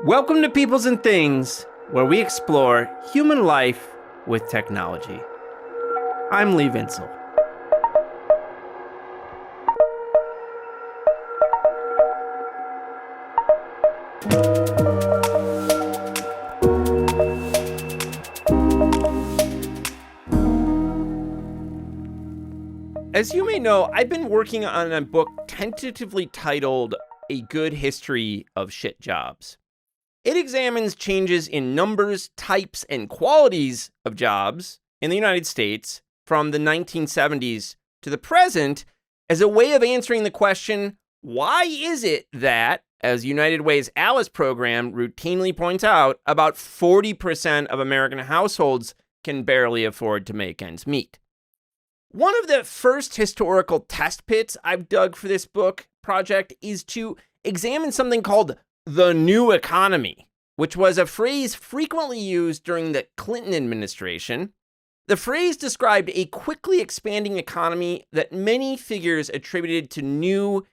Welcome to Peoples and Things, where we explore human life with technology. I'm Lee Vinsel. As you may know, I've been working on a book tentatively titled A Good History of Shit Jobs. It examines changes in numbers, types, and qualities of jobs in the United States from the 1970s to the present as a way of answering the question, why is it that, as United Way's Alice program routinely points out, about 40% of American households can barely afford to make ends meet? One of the first historical test pits I've dug for this book project is to examine something called the new economy, which was a phrase frequently used during the Clinton administration. The phrase described a quickly expanding economy that many figures attributed to new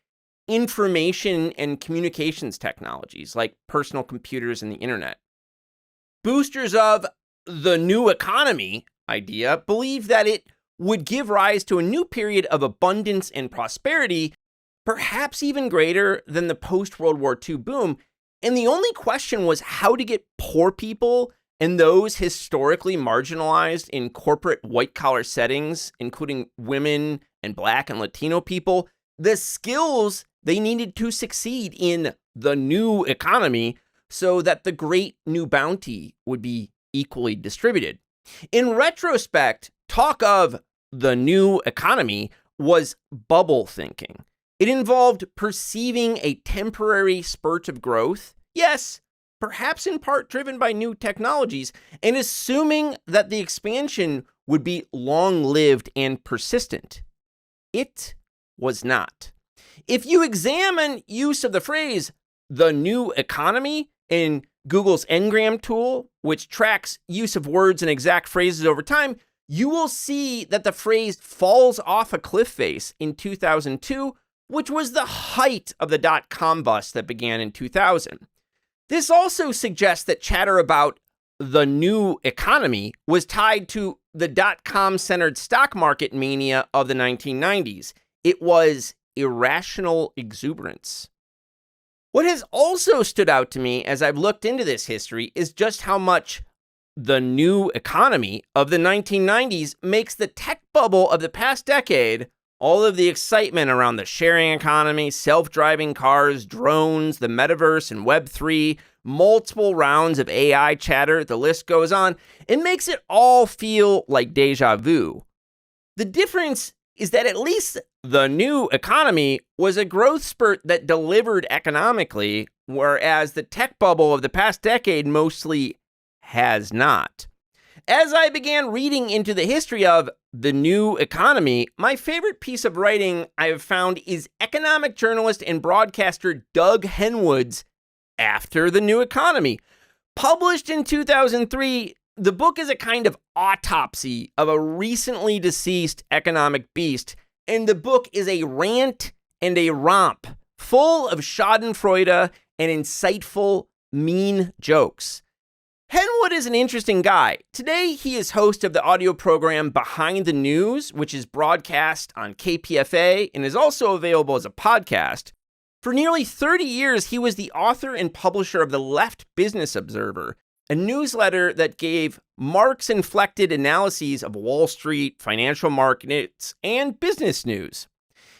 information and communications technologies like personal computers and the internet. Boosters of the new economy idea believed that it would give rise to a new period of abundance and prosperity, perhaps even greater than the post-World War II boom. And the only question was how to get poor people and those historically marginalized in corporate white-collar settings, including women and Black and Latino people, the skills they needed to succeed in the new economy so that the great new bounty would be equally distributed. In retrospect, talk of the new economy was bubble thinking. It involved perceiving a temporary spurt of growth, yes, perhaps in part driven by new technologies, and assuming that the expansion would be long-lived and persistent. It was not. If you examine use of the phrase, the new economy, in Google's Ngram tool, which tracks use of words and exact phrases over time, you will see that the phrase falls off a cliff face in 2002, which was the height of the dot-com bust that began in 2000. This also suggests that chatter about the new economy was tied to the dot-com-centered stock market mania of the 1990s. It was irrational exuberance. What has also stood out to me as I've looked into this history is just how much the new economy of the 1990s makes the tech bubble of the past decade, all of the excitement around the sharing economy, self-driving cars, drones, the metaverse, and Web3, multiple rounds of AI chatter, the list goes on. It makes it all feel like deja vu. The difference is that at least the new economy was a growth spurt that delivered economically, whereas the tech bubble of the past decade mostly has not. As I began reading into the history of the new economy, my favorite piece of writing I have found is economic journalist and broadcaster Doug Henwood's After the New Economy. Published in 2003, the book is a kind of autopsy of a recently deceased economic beast, and the book is a rant and a romp full of schadenfreude and insightful, mean jokes. Henwood is an interesting guy. Today, he is host of the audio program Behind the News, which is broadcast on KPFA and is also available as a podcast. For nearly 30 years, he was the author and publisher of the Left Business Observer, a newsletter that gave Marx-inflected analyses of Wall Street, financial markets, and business news.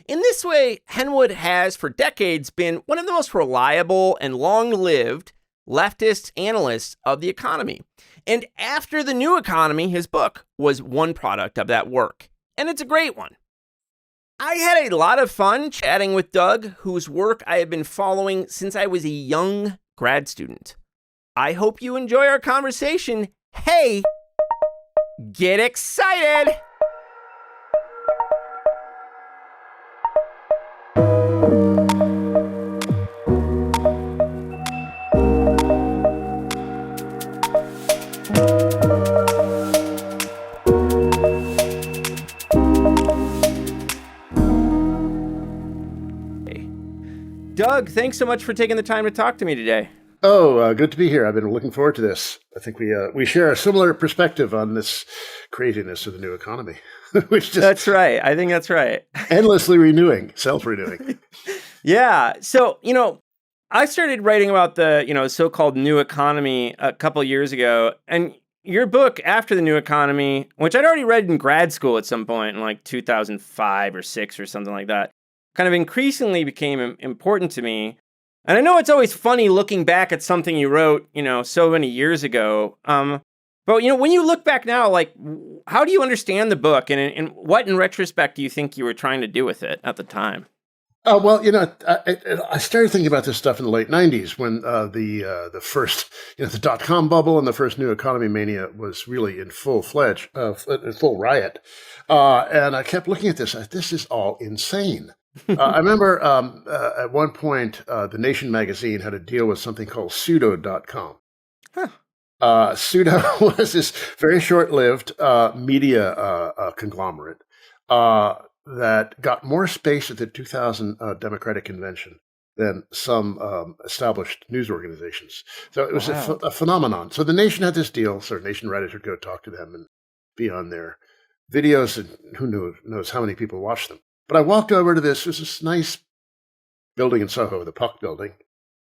In this way, Henwood has for decades been one of the most reliable and long-lived leftist analysts of the economy. And After the New Economy, his book, was one product of that work. And it's a great one. I had a lot of fun chatting with Doug, whose work I have been following since I was a young grad student. I hope you enjoy our conversation. Hey, get excited! Doug, thanks so much for taking the time to talk to me today. Good to be here. I've been looking forward to this. I think we share a similar perspective on this craziness of the new economy, which just That's right. I think that's right. endlessly renewing, self-renewing. Yeah. So, I started writing about the, so-called new economy a couple years ago. And your book, After the New Economy, which I'd already read in grad school at some point in like 2005 or 6 or something like that, kind of increasingly became important to me. And I know it's always funny looking back at something you wrote, so many years ago. But, when you look back now, like, how do you understand the book? And what, in retrospect, do you think you were trying to do with it at the time? Well, I started thinking about this stuff in the late '90s when the first, the dot-com bubble and the first new economy mania was really in full riot, and I kept looking at this. This is all insane. I remember at one point, The Nation magazine had a deal with something called pseudo.com. Huh. Pseudo was this very short-lived media conglomerate that got more space at the 2000 Democratic Convention than some established news organizations. So it was Wow. a phenomenon. So the Nation had this deal, so Nation writers would go talk to them and be on their videos, and who knows how many people watched them. But I walked over to this. It was this nice building in Soho, the Puck Building,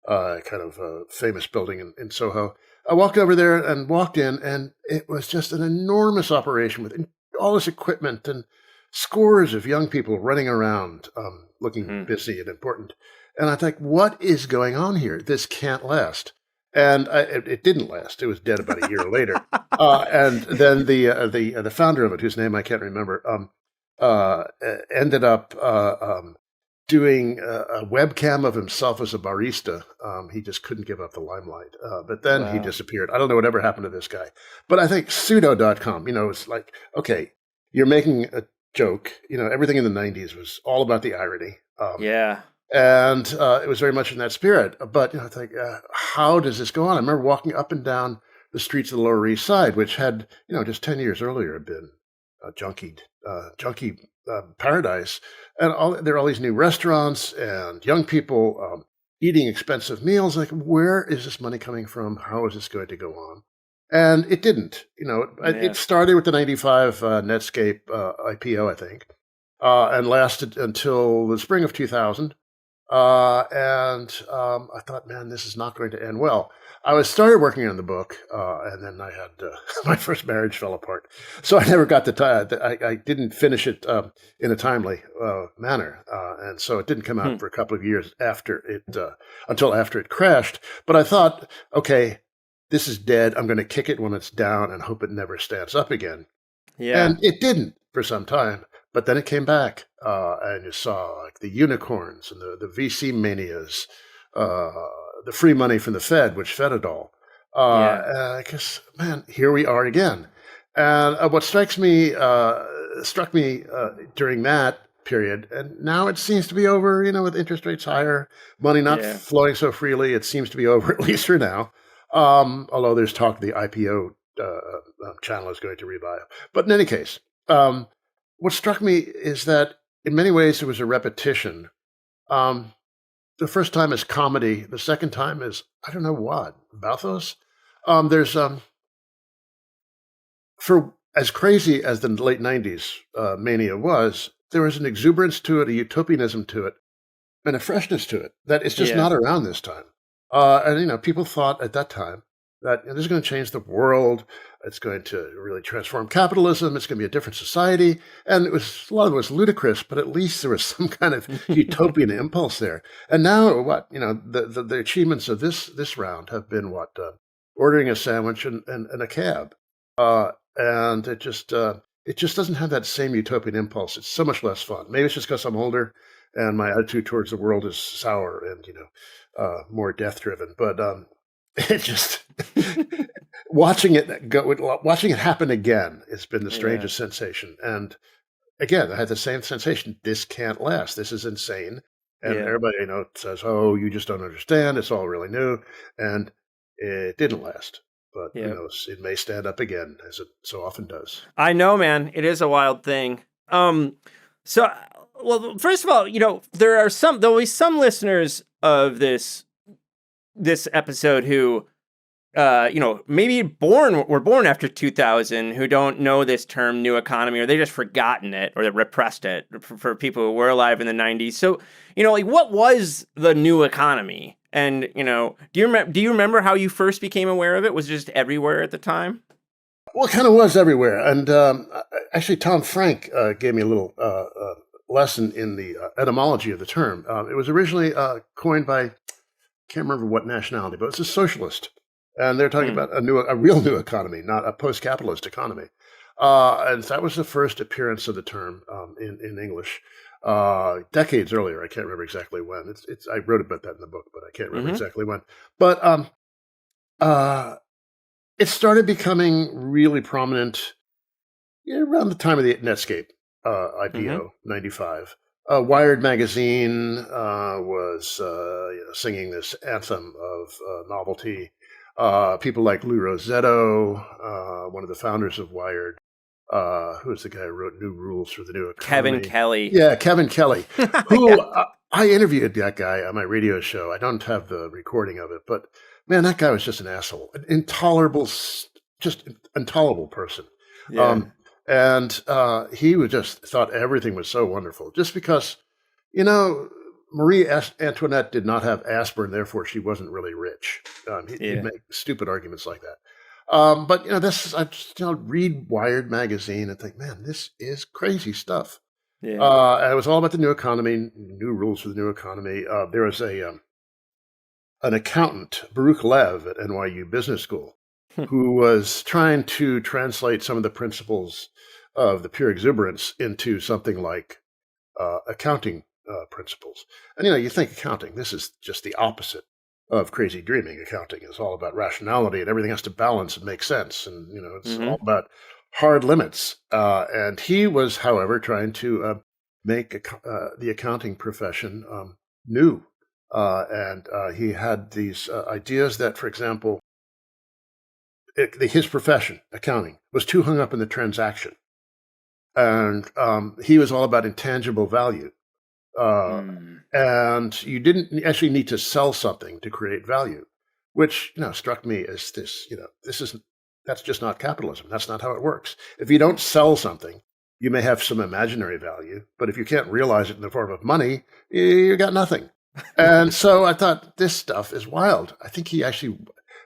kind of a famous building in Soho. I walked over there and walked in, and it was just an enormous operation with all this equipment and scores of young people running around, looking busy and important. And I think, what is going on here? This can't last. And it didn't last. It was dead about a year later. And then the founder of it, whose name I can't remember, ended up doing a webcam of himself as a barista. He just couldn't give up the limelight. But then he disappeared. I don't know whatever happened to this guy. But I think pseudo.com, it's like, okay, you're making a joke. Everything in the 90s was all about the irony. Yeah. And it was very much in that spirit. But I think, how does this go on? I remember walking up and down the streets of the Lower East Side, which had, just 10 years earlier had been a junkie paradise. And there are all these new restaurants and young people eating expensive meals. Like, where is this money coming from? How is this going to go on? And it didn't. It started with the 95 Netscape IPO, I think, and lasted until the spring of 2000. And I thought, man, this is not going to end well. I started working on the book, and then I had my first marriage fell apart, so I never got the time. I didn't finish it in a timely manner, and so it didn't come out for a couple of years after it, until after it crashed. But I thought, okay, this is dead. I'm going to kick it when it's down and hope it never stands up again. Yeah. And it didn't for some time. But then it came back, and you saw like the unicorns and the VC manias, the free money from the Fed, which fed it all. And I guess, man, here we are again. And what struck me during that period, and now it seems to be over. With interest rates higher, money not flowing so freely, it seems to be over at least for now. Although there's talk the IPO channel is going to revive. But in any case. What struck me is that in many ways it was a repetition. The first time is comedy. The second time is, I don't know what, bathos. There's, for as crazy as the late 90s mania was, there was an exuberance to it, a utopianism to it, and a freshness to it that is just not around this time. And people thought at that time that this is going to change the world. It's going to really transform capitalism. It's going to be a different society. And a lot of it was ludicrous, but at least there was some kind of utopian impulse there. And now what, the achievements of this round have been ordering a sandwich and a cab. And it just doesn't have that same utopian impulse. It's so much less fun. Maybe it's just because I'm older and my attitude towards the world is sour and, more death driven. But, it just watching it happen again. It's been the strangest sensation. And again, I had the same sensation. This can't last. This is insane. And everybody, says, "Oh, you just don't understand. It's all really new." And it didn't last. But who knows? It may stand up again, as it so often does. I know, man. It is a wild thing. So, well, first of all, there'll be some listeners of this this episode who, maybe were born after 2000, who don't know this term new economy, or they just forgotten it, or they repressed it for people who were alive in the 90s. So, what was the new economy? And, do you remember how you first became aware of it? Was it just everywhere at the time? Well, it kind of was everywhere. And actually, Tom Frank gave me a little lesson in the etymology of the term. It was originally coined by, can't remember what nationality, but it's a socialist. And they're talking about a real new economy, not a post-capitalist economy. And that was the first appearance of the term in English. Decades earlier, I can't remember exactly when. I wrote about that in the book, but I can't remember exactly when. But it started becoming really prominent around the time of the Netscape IPO, 95. Wired magazine was singing this anthem of novelty. People like Lou Rossetto, one of the founders of Wired, who was the guy who wrote New Rules for the New Economy? Kevin Kelly. Yeah, Kevin Kelly, who I interviewed that guy on my radio show. I don't have the recording of it, but man, that guy was just an asshole, an intolerable person. Yeah. And he would just thought everything was so wonderful, just because, Marie Antoinette did not have aspirin, therefore she wasn't really rich. He'd make stupid arguments like that. But I just read Wired magazine and think, man, this is crazy stuff. Yeah. And it was all about the new economy, new rules for the new economy. There was an accountant, Baruch Lev, at NYU Business School, who was trying to translate some of the principles of the pure exuberance into something like accounting principles. And, you think accounting, this is just the opposite of crazy dreaming. Accounting is all about rationality, and everything has to balance and make sense. And, it's all about hard limits. And he was, however, trying to make the accounting profession new. And he had these ideas that, for example, his profession, accounting, was too hung up in the transaction. And he was all about intangible value. And you didn't actually need to sell something to create value, which, struck me as this, that's just not capitalism. That's not how it works. If you don't sell something, you may have some imaginary value, but if you can't realize it in the form of money, you got nothing. And so I thought, this stuff is wild. I think he actually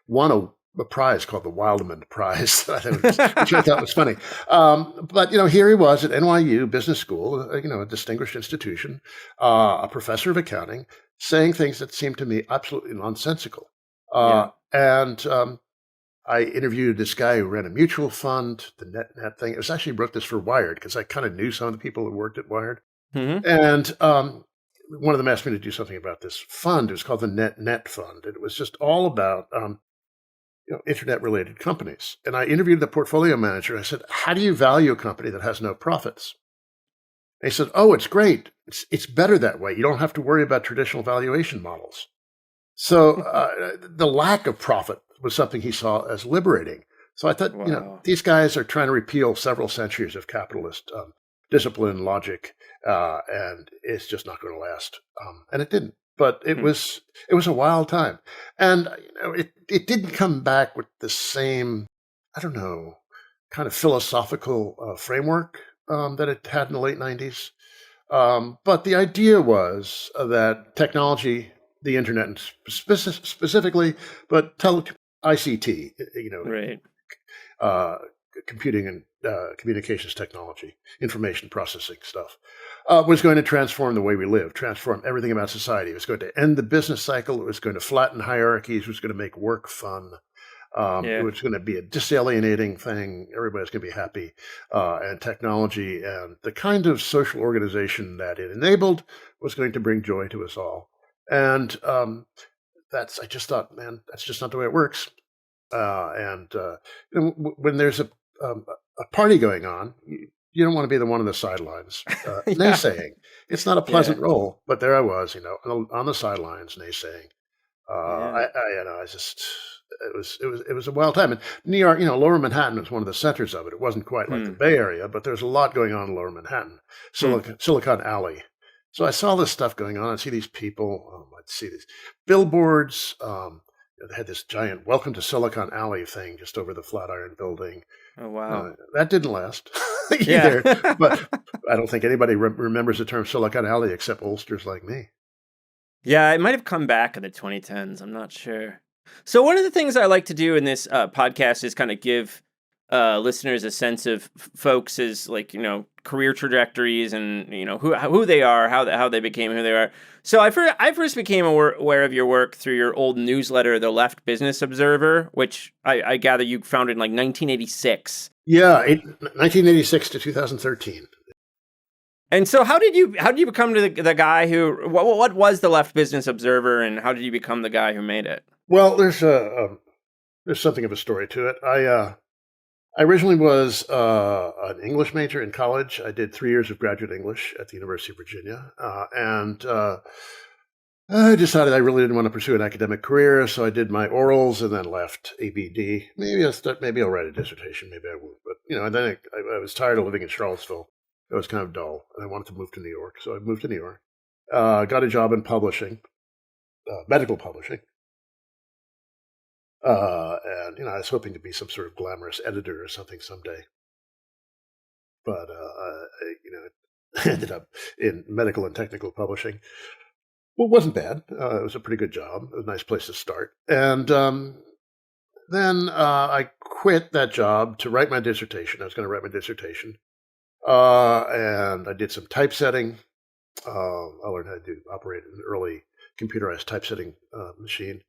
won a prize called the Wildman Prize, which I thought was funny. But, here he was at NYU Business School, a distinguished institution, a professor of accounting, saying things that seemed to me absolutely nonsensical. And I interviewed this guy who ran a mutual fund, the net thing. It was actually wrote this for Wired because I kind of knew some of the people who worked at Wired. And one of them asked me to do something about this fund. It was called the Net Fund. And it was just all about internet-related companies. And I interviewed the portfolio manager. I said, how do you value a company that has no profits? And he said, oh, it's great. It's better that way. You don't have to worry about traditional valuation models. So the lack of profit was something he saw as liberating. So I thought, these guys are trying to repeal several centuries of capitalist discipline, logic, and it's just not going to last. And it didn't. But it was a wild time. And it didn't come back with the same, kind of philosophical framework that it had in the late 90s. But the idea was that technology, the internet specifically, but ICT, computing and communications technology, information processing stuff, was going to transform the way we live, transform everything about society. It was going to end the business cycle. It was going to flatten hierarchies. It was going to make work fun. It was going to be a disalienating thing. Everybody's going to be happy. And technology and the kind of social organization that it enabled was going to bring joy to us all. And I just thought, man, that's just not the way it works. When there's a party going on, you don't want to be the one on the sidelines naysaying. It's not a pleasant role, but there I was, on the sidelines naysaying. It was a wild time. And New York, Lower Manhattan was one of the centers of it. It wasn't quite like the Bay Area, but there's a lot going on in Lower Manhattan, Silicon Alley. So I saw this stuff going on. I'd see these people. I'd see these billboards. They had this giant "Welcome to Silicon Alley" thing just over the Flatiron Building. Oh, wow. That didn't last Yeah. either. But I don't think anybody remembers the term Silicon Alley except oldsters like me. Yeah, it might have come back in the 2010s. I'm not sure. So one of the things I like to do in this podcast is kind of give listeners a sense of folks' like, career trajectories and who they are, how they became who they are. So I first became aware of your work through your old newsletter, The Left Business Observer, which I gather you founded in like 1986. Yeah, 1986 to 2013. And so how did you become the guy who what was the Left Business Observer, and how did you become the guy who made it? Well, there's something of a story to it. I originally was an English major in college. I did 3 years of graduate English at the University of Virginia, and I decided I really didn't want to pursue an academic career, so I did my orals and then left ABD. Maybe I'll write a dissertation, maybe I won't. But and then I was tired of living in Charlottesville. It was kind of dull, and I wanted to move to New York, so I moved to New York. Got a job in publishing, medical publishing. And I was hoping to be some sort of glamorous editor or something someday. But I ended up in medical and technical publishing. Well, it wasn't bad. It was a pretty good job. It was a nice place to start. And then I quit that job to write my dissertation. I was going to write my dissertation. And I did some typesetting. I learned how to operate an early computerized typesetting machine.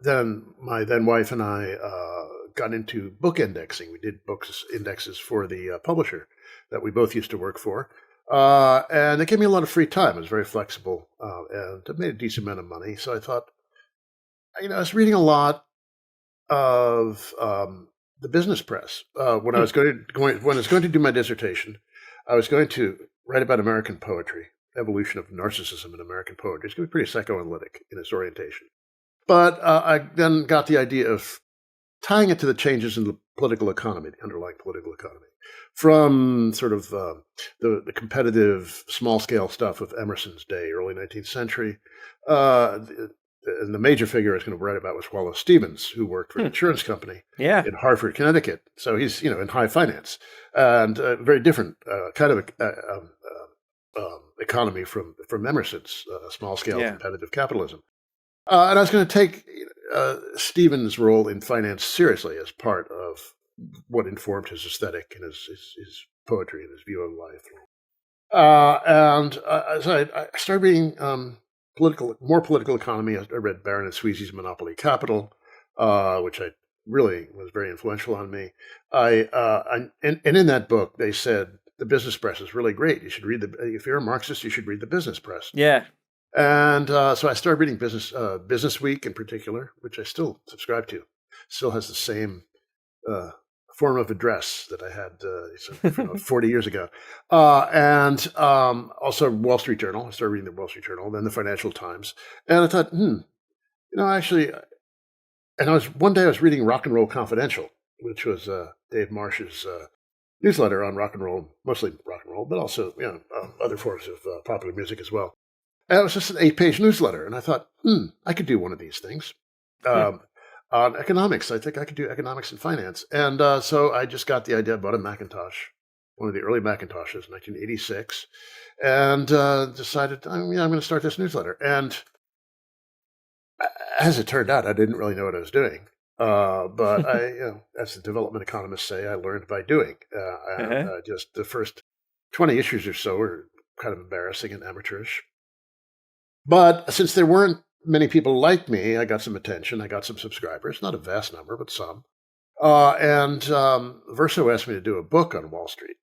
Then my then wife and I got into book indexing. We did books indexes for the publisher that we both used to work for. And it gave me a lot of free time. It was very flexible, and it made a decent amount of money. So I thought, I was reading a lot of the business press when I was going to do my dissertation. I was going to write about American poetry, evolution of narcissism in American poetry. It's going to be pretty psychoanalytic in its orientation. But I then got the idea of tying it to the changes in the political economy, the underlying political economy, from sort of the competitive, small-scale stuff of Emerson's day, early 19th century. And the major figure I was going to write about was Wallace Stevens, who worked for an insurance company in Hartford, Connecticut. So he's, in high finance, and a very different kind of economy from Emerson's small-scale competitive capitalism. And I was going to take Stevens' role in finance seriously as part of what informed his aesthetic and his poetry and his view of life. So I started reading more political economy. I read Barron and Sweezy's Monopoly Capital, which I really was very influential on me. And in that book, they said the business press is really great. You should read if you're a Marxist, you should read the business press. Yeah. And so I started reading Business Week in particular, which I still subscribe to. Still has the same form of address that I had 40 years ago. And also Wall Street Journal. I started reading the Wall Street Journal, then the Financial Times. And I thought, actually, and one day I was reading Rock and Roll Confidential, which was Dave Marsh's newsletter on rock and roll, mostly rock and roll, but also other forms of popular music as well. And it was just an 8-page newsletter, and I thought, I could do one of these things. On economics, I think I could do economics and finance. And so I just got the idea, bought a Macintosh, one of the early Macintoshes, 1986, and decided, I'm going to start this newsletter. And as it turned out, I didn't really know what I was doing. But as the development economists say, I learned by doing. Just the first 20 issues or so were kind of embarrassing and amateurish. But since there weren't many people like me, I got some attention. I got some subscribers, not a vast number, but some. And Verso asked me to do a book on Wall Street,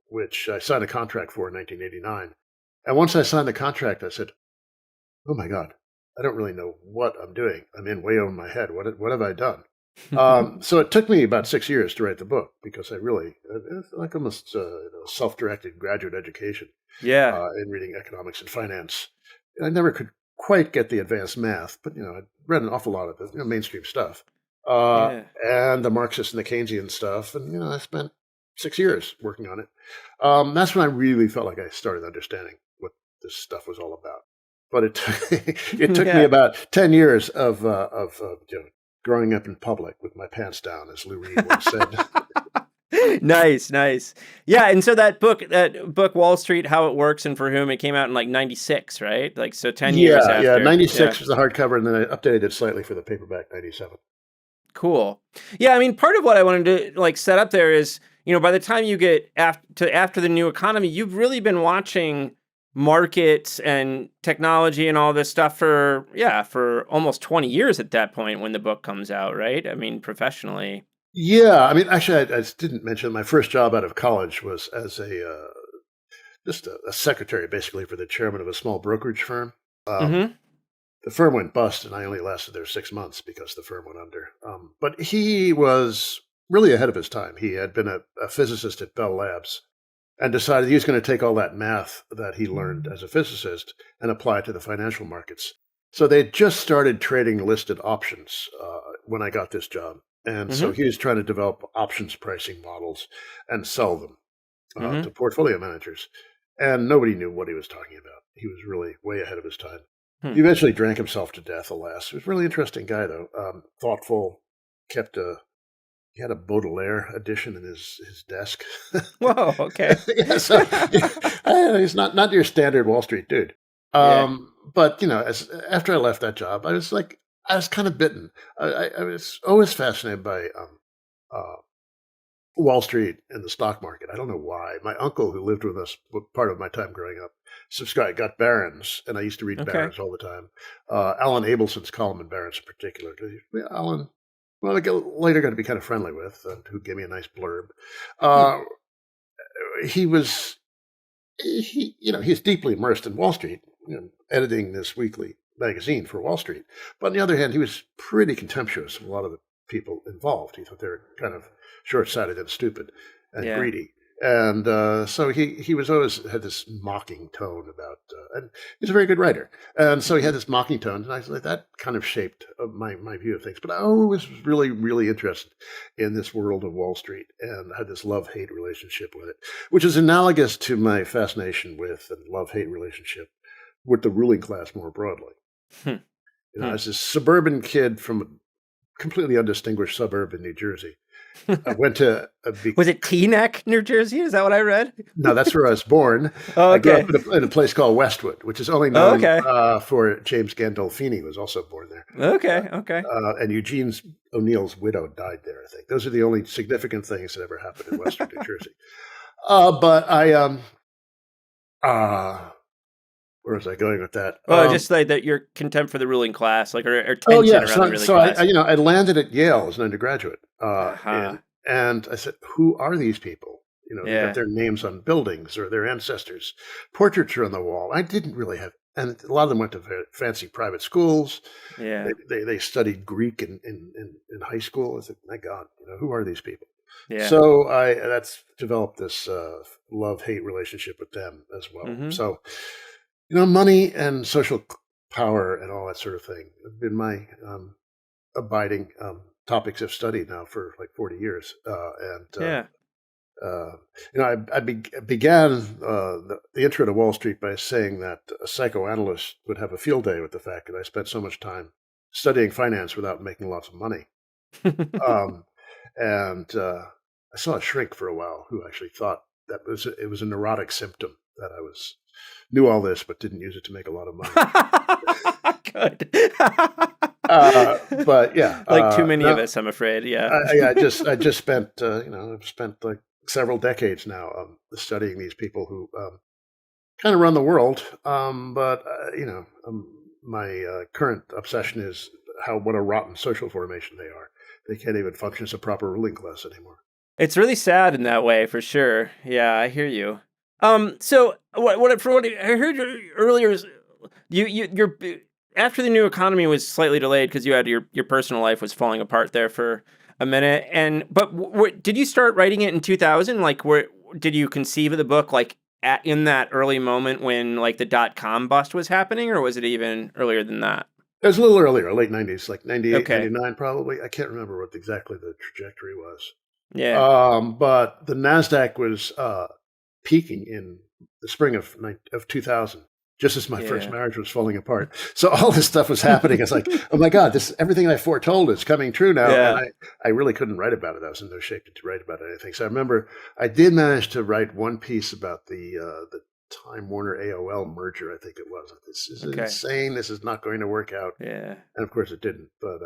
which I signed a contract for in 1989. And once I signed the contract, I said, oh my God, I don't really know what I'm doing. I'm in way over my head. What have I done? So it took me about 6 years to write the book because it's like almost self-directed graduate education. In reading economics and finance. I never could quite get the advanced math, but I read an awful lot of the mainstream stuff, and the Marxist and the Keynesian stuff. And I spent 6 years working on it. That's when I really felt like I started understanding what this stuff was all about. But it took me Yeah. about 10 years of growing up in public with my pants down, as Lou Reed once said. Nice. Yeah, and so that book Wall Street, How It Works and For Whom, it came out in like 96, right? Like, so 10 years Yeah. after. 96 was the hardcover, and then I updated it slightly for the paperback, 97. Cool. Yeah, I mean, part of what I wanted to like set up there is, by the time you get after the new economy, you've really been watching markets and technology and all this stuff for almost 20 years at that point when the book comes out, right? I mean, professionally. Yeah, I mean, actually, I didn't mention my first job out of college was as just a secretary, basically, for the chairman of a small brokerage firm. Mm-hmm. The firm went bust, and I only lasted there 6 months because the firm went under. But he was really ahead of his time. He had been a physicist at Bell Labs and decided he was going to take all that math that he learned as a physicist and apply it to the financial markets. So they had just started trading listed options when I got this job. And so he was trying to develop options pricing models and sell them to portfolio managers. And nobody knew what he was talking about. He was really way ahead of his time. He eventually drank himself to death, alas. He was a really interesting guy, though. Thoughtful, he had a Baudelaire edition in his desk. Whoa, okay. He's not your standard Wall Street dude. But, after I left that job, I was kind of bitten. I was always fascinated by Wall Street and the stock market. I don't know why. My uncle, who lived with us part of my time growing up, got Barron's, and I used to read Barron's all the time. Alan Abelson's column in Barron's in particular. Alan, well, I later got to be kind of friendly with, and who gave me a nice blurb. He's deeply immersed in Wall Street, editing this weekly magazine for Wall Street. But on the other hand, he was pretty contemptuous of a lot of the people involved. He thought they were kind of short-sighted and stupid and greedy. And so he was always had this mocking tone about, and he's a very good writer. And so he had this mocking tone, and I was like, that kind of shaped my view of things. But I always was really, really interested in this world of Wall Street, and I had this love-hate relationship with it, which is analogous to my fascination with and love-hate relationship with the ruling class more broadly. As a suburban kid from a completely undistinguished suburb in New Jersey, I went to was it Teaneck, New Jersey? Is that what I read? No, that's where I was born. Oh, okay. I grew up in a place called Westwood, which is only known for James Gandolfini, who was also born there. Okay. And Eugene O'Neill's widow died there, I think. Those are the only significant things that ever happened in Western New Jersey. But I where was I going with that? Just like that, your contempt for the ruling class, like or tension around the ruling class. I landed at Yale as an undergraduate, and I said, "Who are these people? They got their names on buildings or their ancestors' portraits are on the wall." I didn't really have, and a lot of them went to fancy private schools. Yeah, they studied Greek in high school. I said, "My God, who are these people?" Yeah. So that's developed this love-hate relationship with them as well. So. Money and social power and all that sort of thing have been my abiding topics of study now for like 40 years. I began the intro to Wall Street by saying that a psychoanalyst would have a field day with the fact that I spent so much time studying finance without making lots of money. And I saw a shrink for a while who actually thought that it was a neurotic symptom that I knew all this but didn't use it to make a lot of money. Good. But yeah, like too many of us, I'm afraid. Yeah. I just spent I've spent like several decades now studying these people who kind of run the world. But my current obsession is what a rotten social formation they are. They can't even function as a proper ruling class anymore. It's really sad in that way, for sure. Yeah, I hear you. So what I heard earlier is you're after the new economy was slightly delayed because you had your personal life was falling apart there for a minute. But did you start writing it in 2000? Like, did you conceive of the book like in that early moment when like the .com bust was happening, or was it even earlier than that? It was a little earlier, late 90s, like 98, 99 probably. I can't remember what exactly the trajectory was. Yeah. But the NASDAQ was peaking in the spring of 2000, just as my first marriage was falling apart. So all this stuff was happening. It's like, oh my God, everything I foretold is coming true now. Yeah. And I really couldn't write about it. I was in no shape to write about anything. So I remember I did manage to write one piece about the Time Warner AOL merger, I think it was. This is insane. This is not going to work out. Yeah. And of course it didn't. But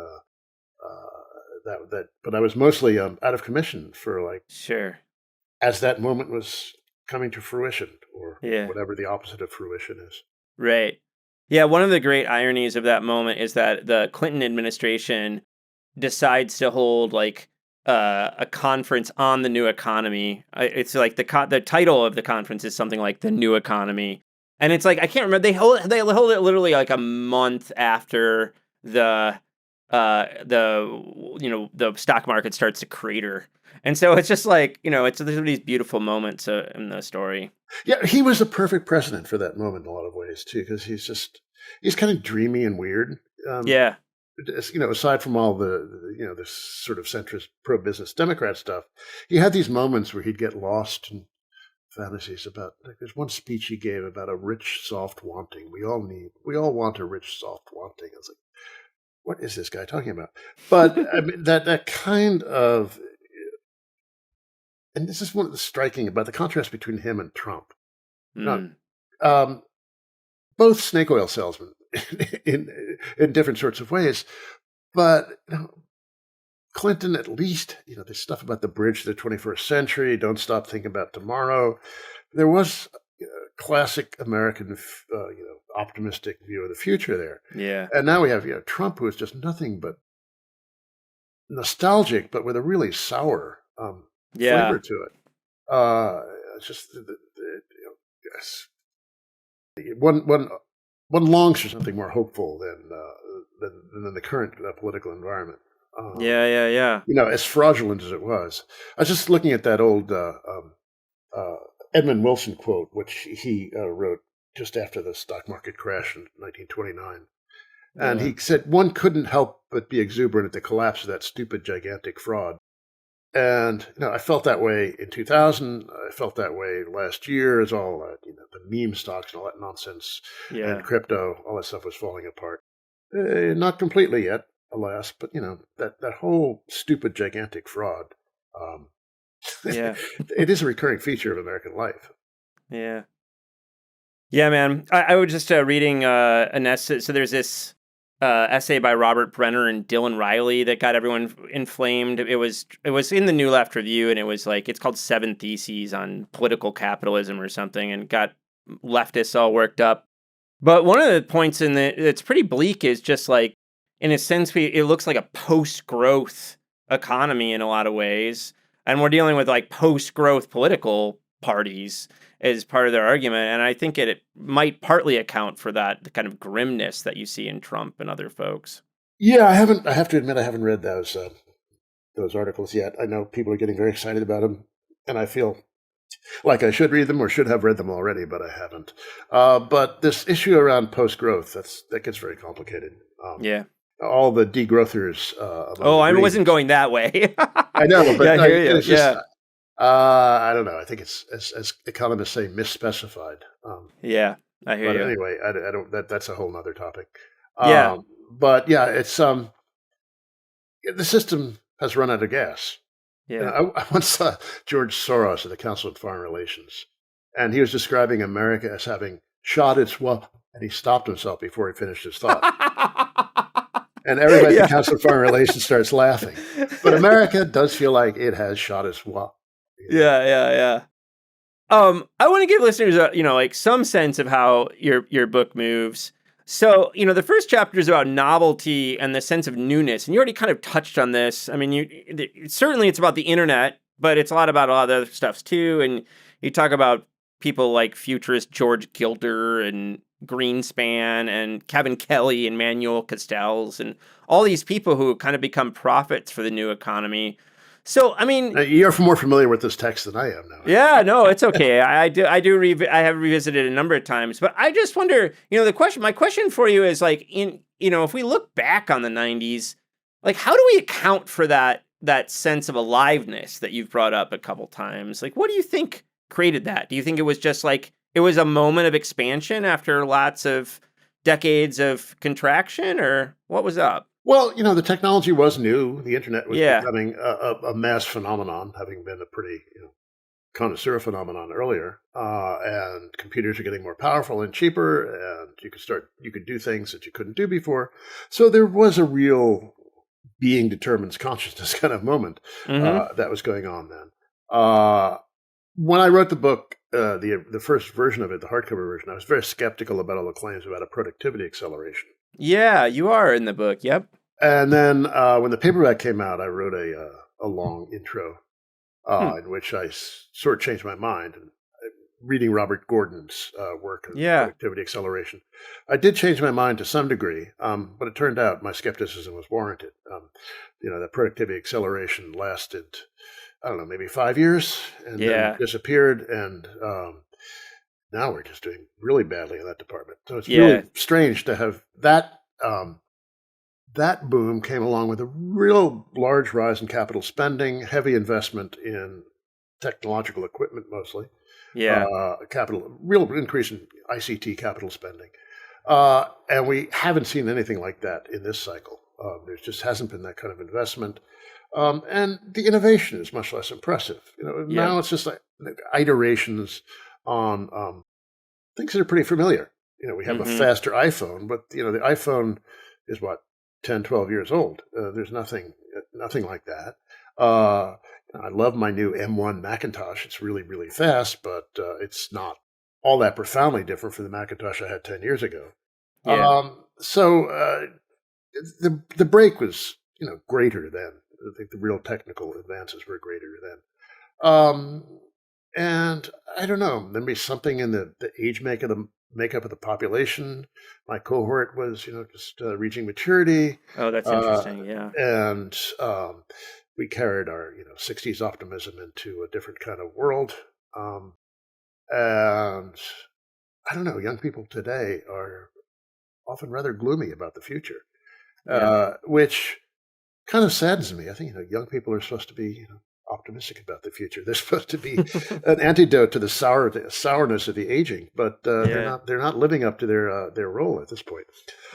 but I was mostly out of commission for like, sure, as that moment was coming to fruition, or whatever the opposite of fruition is. Right. Yeah, one of the great ironies of that moment is that the Clinton administration decides to hold like a conference on the new economy. It's like the title of the conference is something like the new economy, and it's like I can't remember. They hold it literally like a month after the stock market starts to crater. And so it's just like, there's these beautiful moments in the story. Yeah, he was a perfect president for that moment in a lot of ways, too, because he's kind of dreamy and weird. Yeah. Aside from all the this sort of centrist pro-business Democrat stuff, he had these moments where he'd get lost in fantasies about, like, there's one speech he gave about a rich, soft wanting. We all want a rich, soft wanting. I was like, what is this guy talking about? But I mean, that kind of, and this is one of the striking about the contrast between him and Trump. Both snake oil salesmen in different sorts of ways, but Clinton, at least, this stuff about the bridge to the 21st century, don't stop thinking about tomorrow. There was classic American, optimistic view of the future there. Yeah. And now we have, Trump, who is just nothing but nostalgic, but with a really sour flavor to it. Just yes. One longs for something more hopeful than the current political environment. Yeah. As fraudulent as it was. I was just looking at that old Edmund Wilson quote, which he wrote just after the stock market crash in 1929. And he said, one couldn't help but be exuberant at the collapse of that stupid, gigantic fraud. And, I felt that way in 2000. I felt that way last year as all, the meme stocks and all that nonsense and crypto, all that stuff was falling apart. Not completely yet, alas, but, that whole stupid, gigantic fraud, it is a recurring feature of American life. Yeah. Yeah, man. I was just reading an essay. So there's this essay by Robert Brenner and Dylan Riley that got everyone inflamed. It was in the New Left Review, and it was like, it's called 7 Theses on Political Capitalism or something, and got leftists all worked up. But one of the points that's pretty bleak is just like, in a sense, it looks like a post-growth economy in a lot of ways, and we're dealing with like post-growth political parties as part of their argument. And I think it might partly account for that, the kind of grimness that you see in Trump and other folks. Yeah, I have to admit, I haven't read those articles yet. I know people are getting very excited about them, and I feel like I should read them or should have read them already, but I haven't. But this issue around post-growth, that gets very complicated. All the degrowthers. I wasn't going that way. I know, but I hear you. Just, I don't know. I think it's, as economists say, misspecified. I hear you. But anyway, I don't. That's a whole nother topic. Yeah. But yeah, it's the system has run out of gas. Yeah. I once saw George Soros at the Council on Foreign Relations, and he was describing America as having shot its and he stopped himself before he finished his thought. And everybody at the Council on Foreign Relations starts laughing. But America does feel like it has shot its Yeah. I want to give listeners, some sense of how your book moves. So, the first chapter is about novelty and the sense of newness. And you already kind of touched on this. I mean, certainly it's about the internet, but it's a lot about other stuff too. And you talk about people like futurist George Gilder and Greenspan and Kevin Kelly and Manuel Castells and all these people who kind of become prophets for the new economy. So, I mean, you're more familiar with this text than I am now. Yeah, no, it's okay. I have revisited it a number of times, but I just wonder, my question for you is like, if we look back on the 90s, like, how do we account for that that sense of aliveness that you've brought up a couple times. Like, what do you think created that? Do you think it was just like it was a moment of expansion after lots of decades of contraction, or what was up? Well, the technology was new. The internet was Yeah. becoming a mass phenomenon, having been a pretty connoisseur phenomenon earlier. And computers are getting more powerful and cheaper, and you could do things that you couldn't do before. So there was a real being determines consciousness kind of moment that was going on then. When I wrote the book, the first version of it, the hardcover version, I was very skeptical about all the claims about a productivity acceleration. Yeah, you are in the book. Yep. And then when the paperback came out, I wrote a long intro in which I sort of changed my mind. And reading Robert Gordon's work on productivity acceleration, I did change my mind to some degree, but it turned out my skepticism was warranted. The productivity acceleration lasted, I don't know, maybe 5 years, and then disappeared, and now we're just doing really badly in that department. So it's really strange to have that. That boom came along with a real large rise in capital spending, heavy investment in technological equipment mostly. Real increase in ICT capital spending. And we haven't seen anything like that in this cycle. There just hasn't been that kind of investment. And the innovation is much less impressive. Now it's just like iterations on things that are pretty familiar. We have a faster iPhone, but the iPhone is 10, 12 years old. There's nothing like that. I love my new M1 Macintosh. It's really, really fast, but it's not all that profoundly different from the Macintosh I had 10 years ago. So the break was, greater then. I think the real technical advances were greater then. And I don't know, maybe something in the age makeup of the population. My cohort was, just reaching maturity. Oh, that's interesting. Yeah. And we carried our, 60s optimism into a different kind of world. And I don't know, young people today are often rather gloomy about the future, which kind of saddens me. I think, young people are supposed to be, optimistic about the future. They're supposed to be an antidote to the sourness of the aging, but they're not living up to their role at this point.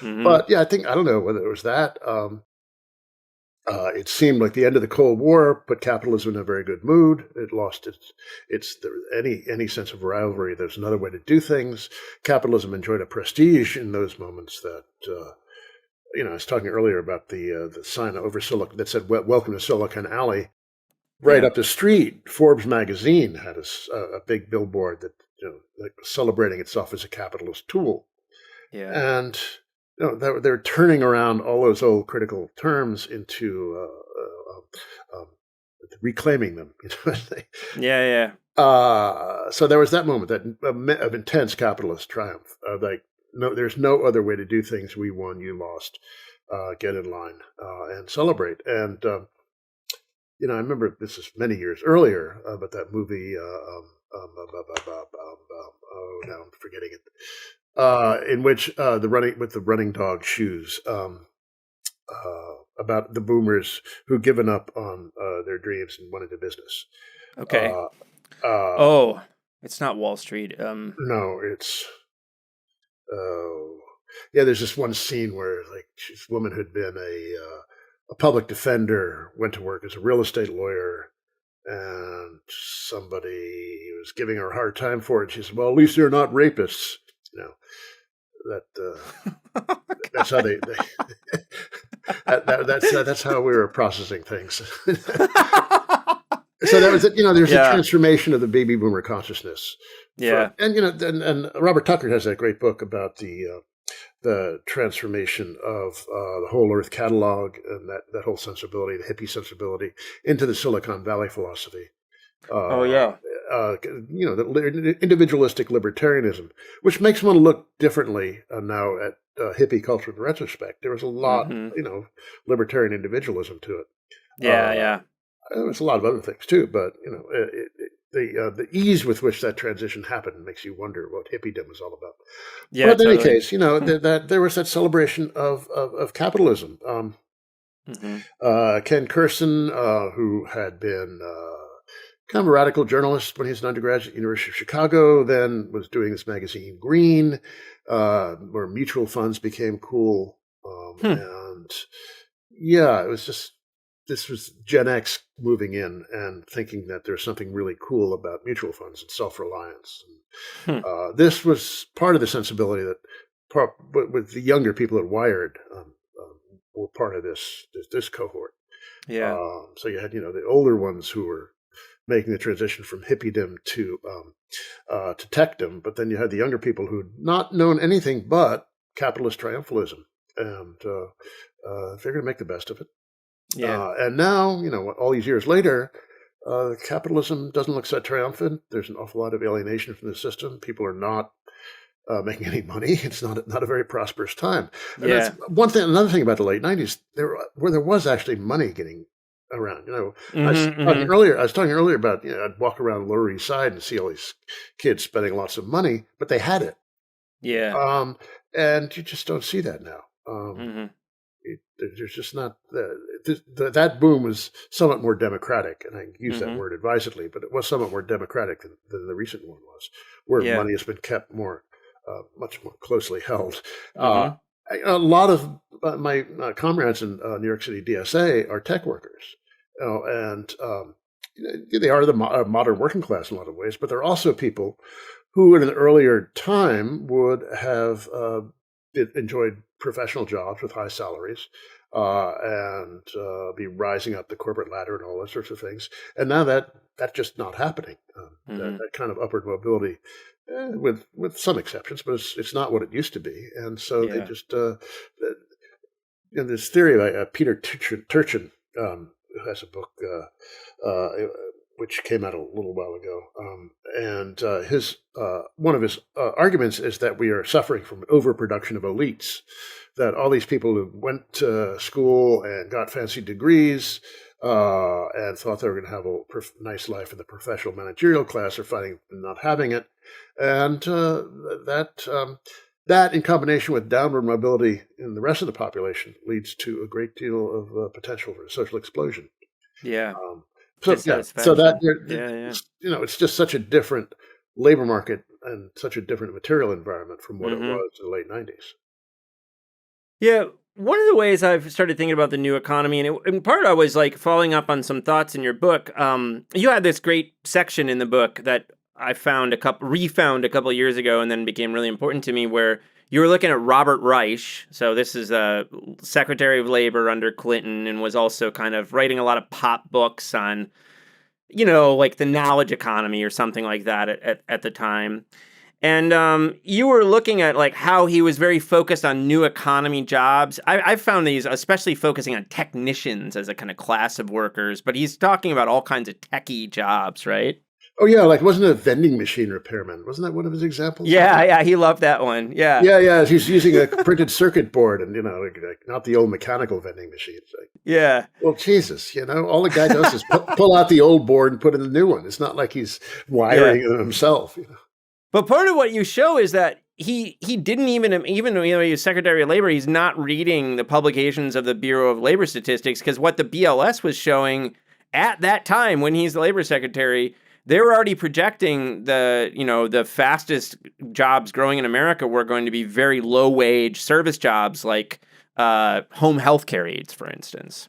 But I don't know whether it was that. It seemed like the end of the Cold War put capitalism in a very good mood. It lost any sense of rivalry. There's another way to do things. Capitalism enjoyed a prestige in those moments that, I was talking earlier about the sign over Silicon that said, "Welcome to Silicon Alley." Right up the street, Forbes magazine had a big billboard that, celebrating itself as a capitalist tool. And they're turning around all those old critical terms into reclaiming them. So there was that moment of intense capitalist triumph. There's no other way to do things. We won, you lost. Get in line and celebrate. And I remember this is many years earlier, but that movie. Now I'm forgetting it. In which the running dog shoes, about the boomers who given up on their dreams and went into business. Okay. It's not Wall Street. No, it's. There's this one scene where this woman who'd been a public defender went to work as a real estate lawyer, and somebody was giving her a hard time for it. She said, "Well, at least they're not rapists." That's how they that's how we were processing things. So that was it. There's a transformation of the baby boomer consciousness. And Robert Tucker has that great book about the transformation of the whole Earth catalog and that whole sensibility, the hippie sensibility, into the Silicon Valley philosophy. The individualistic libertarianism, which makes one look differently now at hippie culture in retrospect. There was a lot, libertarian individualism to it. There was a lot of other things too, but the ease with which that transition happened makes you wonder what hippiedom was all about. But in any case, that there was that celebration of capitalism. Mhm. Ken Kurson, who had been kind of a radical journalist when he was an undergraduate at the University of Chicago, then was doing this magazine Green, where mutual funds became cool. Hmm. And yeah, it was just, this was Gen X moving in and thinking that there's something really cool about mutual funds and self-reliance. Hmm. This was part of the sensibility that, with the younger people at Wired, were part of this cohort. Yeah. So you had, the older ones who were making the transition from hippiedom to techdom, but then you had the younger people who'd not known anything but capitalist triumphalism, and they're going to make the best of it. Yeah. And now, all these years later, capitalism doesn't look so triumphant. There's an awful lot of alienation from the system. People are not making any money. It's not a very prosperous time. And that's Yeah. one thing. Another thing about the late '90s, where there was actually money getting around. Mhm. Mhm. I was talking earlier about, I'd walk around Lower East Side and see all these kids spending lots of money, but they had it. Yeah. And you just don't see that now. Mhm. There's just not that boom was somewhat more democratic, and I use that Mhm. word advisedly, but it was somewhat more democratic than the recent one was, where Yeah. money has been kept much more closely held. Uh, Mhm. a lot of my comrades in New York City DSA are tech workers, and they are the modern working class in a lot of ways, but they're also people who, in an earlier time, would have enjoyed professional jobs with high salaries, and be rising up the corporate ladder and all those sorts of things. And now that's just not happening. Mhm. That kind of upward mobility, with some exceptions, but it's not what it used to be. And so they Yeah. just this theory by Peter Turchin, who has a book which came out a little while ago, and his one of his arguments is that we are suffering from overproduction of elites. That all these people who went to school and got fancy degrees and thought they were going to have a nice life in the professional managerial class are finding not having it, and that, in combination with downward mobility in the rest of the population, leads to a great deal of potential for social explosion. Yeah. Um, so that Dissatisfaction. Yeah. Yeah. it's just such a different labor market and such a different material environment from what it Mhm. was in the late '90s. Yeah, one of the ways I've started thinking about the new economy, and in part I was like following up on some thoughts in your book. You had this great section in the book that I refound a couple of years ago, and then became really important to me, where you were looking at Robert Reich. So this is a Secretary of Labor under Clinton, and was also kind of writing a lot of pop books on, like the knowledge economy or something like that at the time. And you were looking at like how he was very focused on new economy jobs. I've found these, especially focusing on technicians as a kind of class of workers, but he's talking about all kinds of techie jobs, right? Oh yeah, like wasn't it a vending machine repairman? Wasn't that one of his examples? I Yeah, think. yeah, he loved that one. Yeah, Yeah. He's using a printed circuit board, and like not the old mechanical vending machines. Like, yeah. well, Jesus, all the guy does is pull out the old board and put in the new one. It's not like he's Yeah. wiring it himself. But part of what you show is that he didn't even though he was Secretary of Labor, he's not reading the publications of the Bureau of Labor Statistics, because what the BLS was showing at that time when he's the labor secretary, they were already projecting the fastest jobs growing in America were going to be very low wage service jobs like home health care aides, for instance.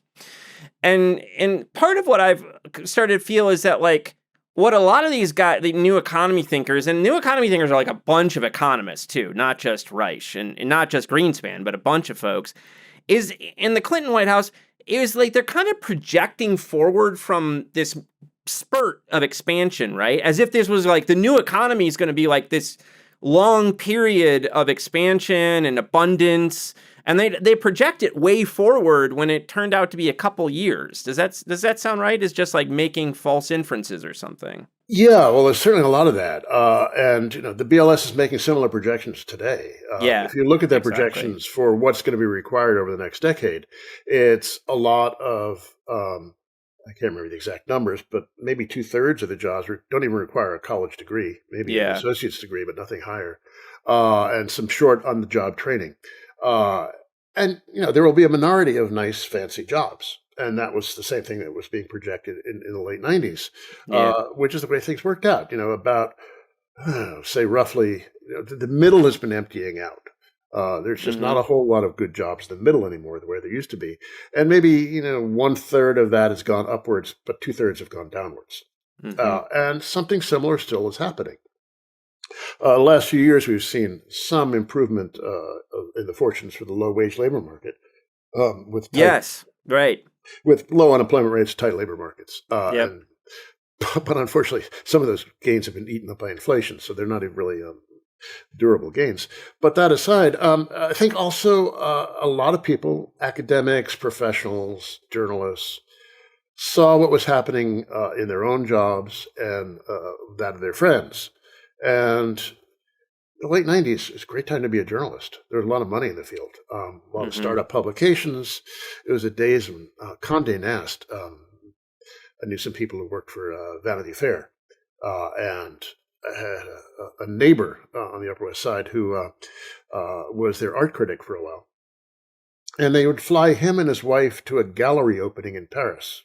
And part of what I've started to feel is that like what a lot of these guys, the new economy thinkers, and new economy thinkers are like a bunch of economists too, not just Reich and not just Greenspan, but a bunch of folks, is in the Clinton White House, is like they're kind of projecting forward from this spurt of expansion, right? As if this was like the new economy is going to be like this long period of expansion and abundance, and they project it way forward when it turned out to be a couple years. Does that sound right? Is just like making false inferences or something? Yeah, well, there's certainly a lot of that, and the BLS is making similar projections today. Yeah, If you look at their exactly. projections for what's going to be required over the next decade, it's a lot of I can't remember the exact numbers, but maybe 2/3 of the jobs don't even require a college degree, maybe an Yeah. associate's degree, but nothing higher, and some short on-the-job training. Uh, And, there will be a minority of nice, fancy jobs. And that was the same thing that was being projected in the late 90s, Yeah. which is the way things worked out. About, say, roughly, the middle has been emptying out. There's just not a whole lot of good jobs in the middle anymore, the way there used to be. And maybe, 1/3 of that has gone upwards, but 2/3 have gone downwards. And something similar still is happening. Last few years, we've seen some improvement in the fortunes for the low-wage labor market, with low unemployment rates, tight labor markets. But unfortunately, some of those gains have been eaten up by inflation, so they're not even really durable gains. But that aside, I think also a lot of people, academics, professionals, journalists, saw what was happening in their own jobs and that of their friends. And the late 90s is a great time to be a journalist. There was a lot of money in the field, a lot of startup publications. It was the days when Condé Nast, I knew some people who worked for Vanity Fair, and I had a neighbor on the Upper West Side who was their art critic for a while. And they would fly him and his wife to a gallery opening in Paris.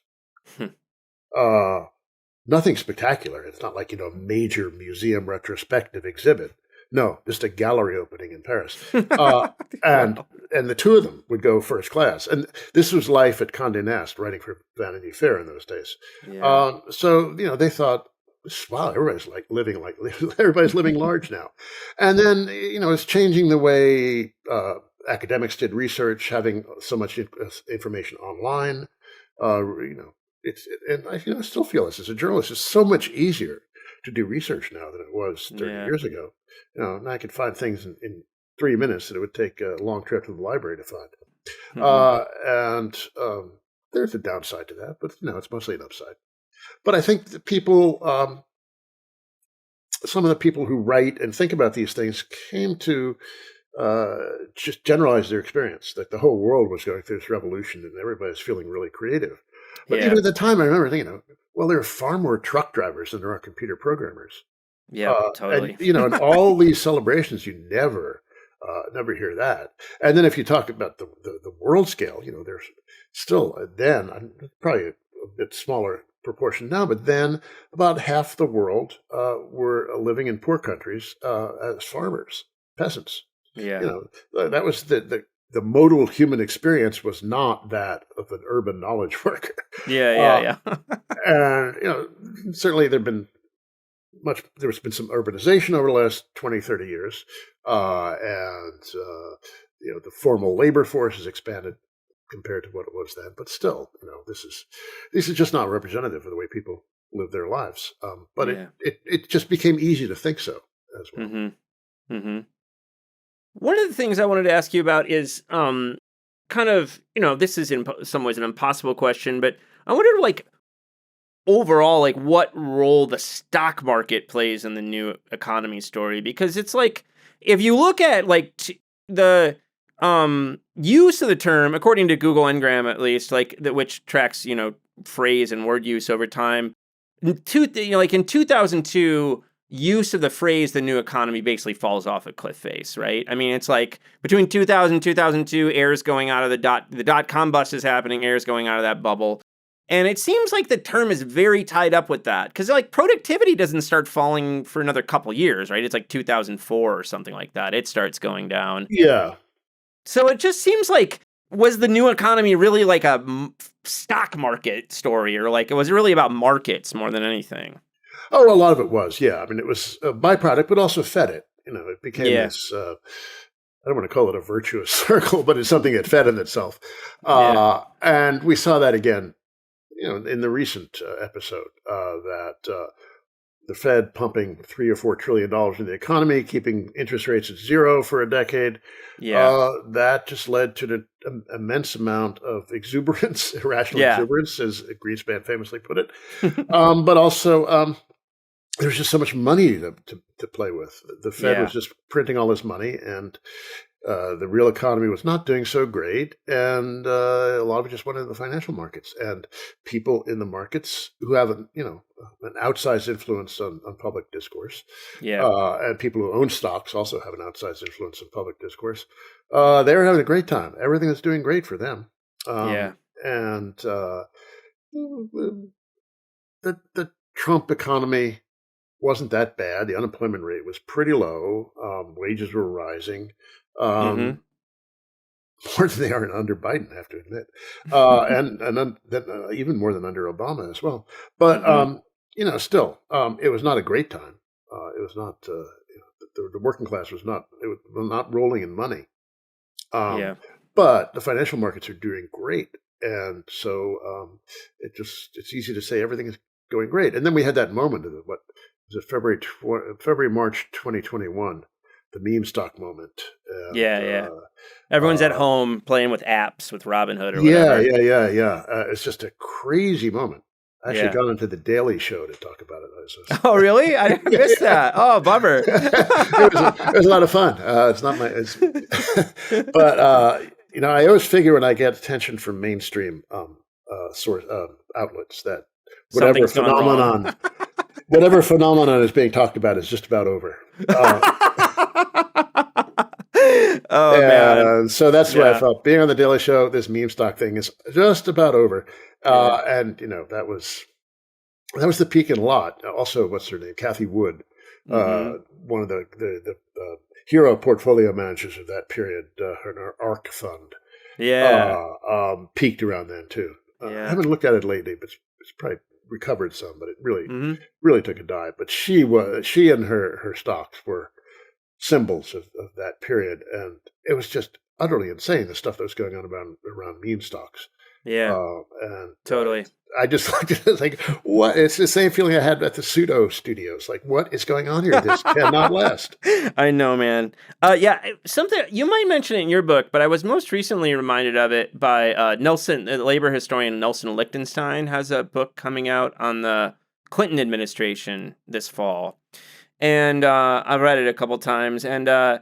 Nothing spectacular. It's not like, a major museum retrospective exhibit. No, just a gallery opening in Paris. And the two of them would go first class. And this was life at Condé Nast, writing for Vanity Fair in those days. Yeah. So, they thought, wow, everybody's living large now. And then, it's changing the way academics did research, having so much information online. I still feel this as a journalist. It's so much easier to do research now than it was 30 years ago. And I could find things in 3 minutes that it would take a long trip to the library to find. And there's a downside to that, but it's mostly an upside. But I think the people, some of the people who write and think about these things came to just generalize their experience, that the whole world was going through this revolution and everybody's feeling really creative. But even at the time, I remember thinking, well, there are far more truck drivers than there are computer programmers. Yeah, totally. And, in all these celebrations, you never hear that. And then if you talk about the world scale, there's still then probably a bit smaller proportion now, but then about half the world were living in poor countries as farmers, peasants. Yeah. That was the modal human experience was not that of an urban knowledge worker. Yeah. And, certainly there's been some urbanization over the last 20, 30 years. And the formal labor force has expanded compared to what it was then. But still, this is just not representative of the way people live their lives. But it just became easy to think so as well. One of the things I wanted to ask you about is kind of, this is in some ways an impossible question, but I wondered, overall, what role the stock market plays in the new economy story. Because it's if you look at, the use of the term, according to Google Ngram at least, which tracks, phrase and word use over time, in 2002, use of the phrase "the new economy" basically falls off a cliff face, right? I mean, it's between 2000 and 2002, air's going out of the dot-com bust is happening, air's going out of that bubble. And it seems like the term is very tied up with that, because productivity doesn't start falling for another couple years, right? It's 2004 or something like that. It starts going down. Yeah. So it just seems was the new economy really a stock market story, or was it really about markets more than anything? Oh, a lot of it was, yeah. I mean, it was a byproduct, but also fed it. It became this, I don't want to call it a virtuous circle, but it's something that fed in itself. And we saw that again, in the recent episode, that the Fed pumping $3 or $4 trillion into the economy, keeping interest rates at zero for a decade. That just led to an immense amount of exuberance, irrational exuberance, as Greenspan famously put it. But also, there's just so much money to play with. The Fed was just printing all this money, and The real economy was not doing so great, and a lot of it just went into the financial markets. And people in the markets who have an outsized influence on public discourse, and people who own stocks also have an outsized influence on public discourse. They were having a great time. Everything was doing great for them. And the Trump economy wasn't that bad. The unemployment rate was pretty low. Wages were rising. More than they are under Biden, I have to admit, and even more than under Obama as well. But still, it was not a great time. It was not. The working class was not rolling in money. But the financial markets are doing great, and so it's easy to say everything is going great. And then we had that moment of what was it, February, March 2021. The meme stock moment. Everyone's at home playing with apps with Robinhood or whatever. It's just a crazy moment. I actually got into the Daily Show to talk about it. Oh, really? I missed that. Oh, bummer. It was a lot of fun. It's not my. But I always figure when I get attention from mainstream source outlets that whatever phenomenon is being talked about is just about over. Man. So that's what I felt. Being on the Daily Show, this meme stock thing is just about over. And that was the peak in a lot. Also, what's her name? Kathy Wood, one of the hero portfolio managers of that period, her ARC fund. Peaked around then too. I haven't looked at it lately, but it's probably recovered some, but it really took a dive. But she and her stocks were symbols of that period, and it was just utterly insane, the stuff that was going on around meme stocks. Totally. I just looked at it like, what? It's the same feeling I had at the pseudo studios. Like, what is going on here? This cannot last. I know, man. Something you might mention it in your book, but I was most recently reminded of it by labor historian Nelson Lichtenstein has a book coming out on the Clinton administration this fall. And I've read it a couple times, and I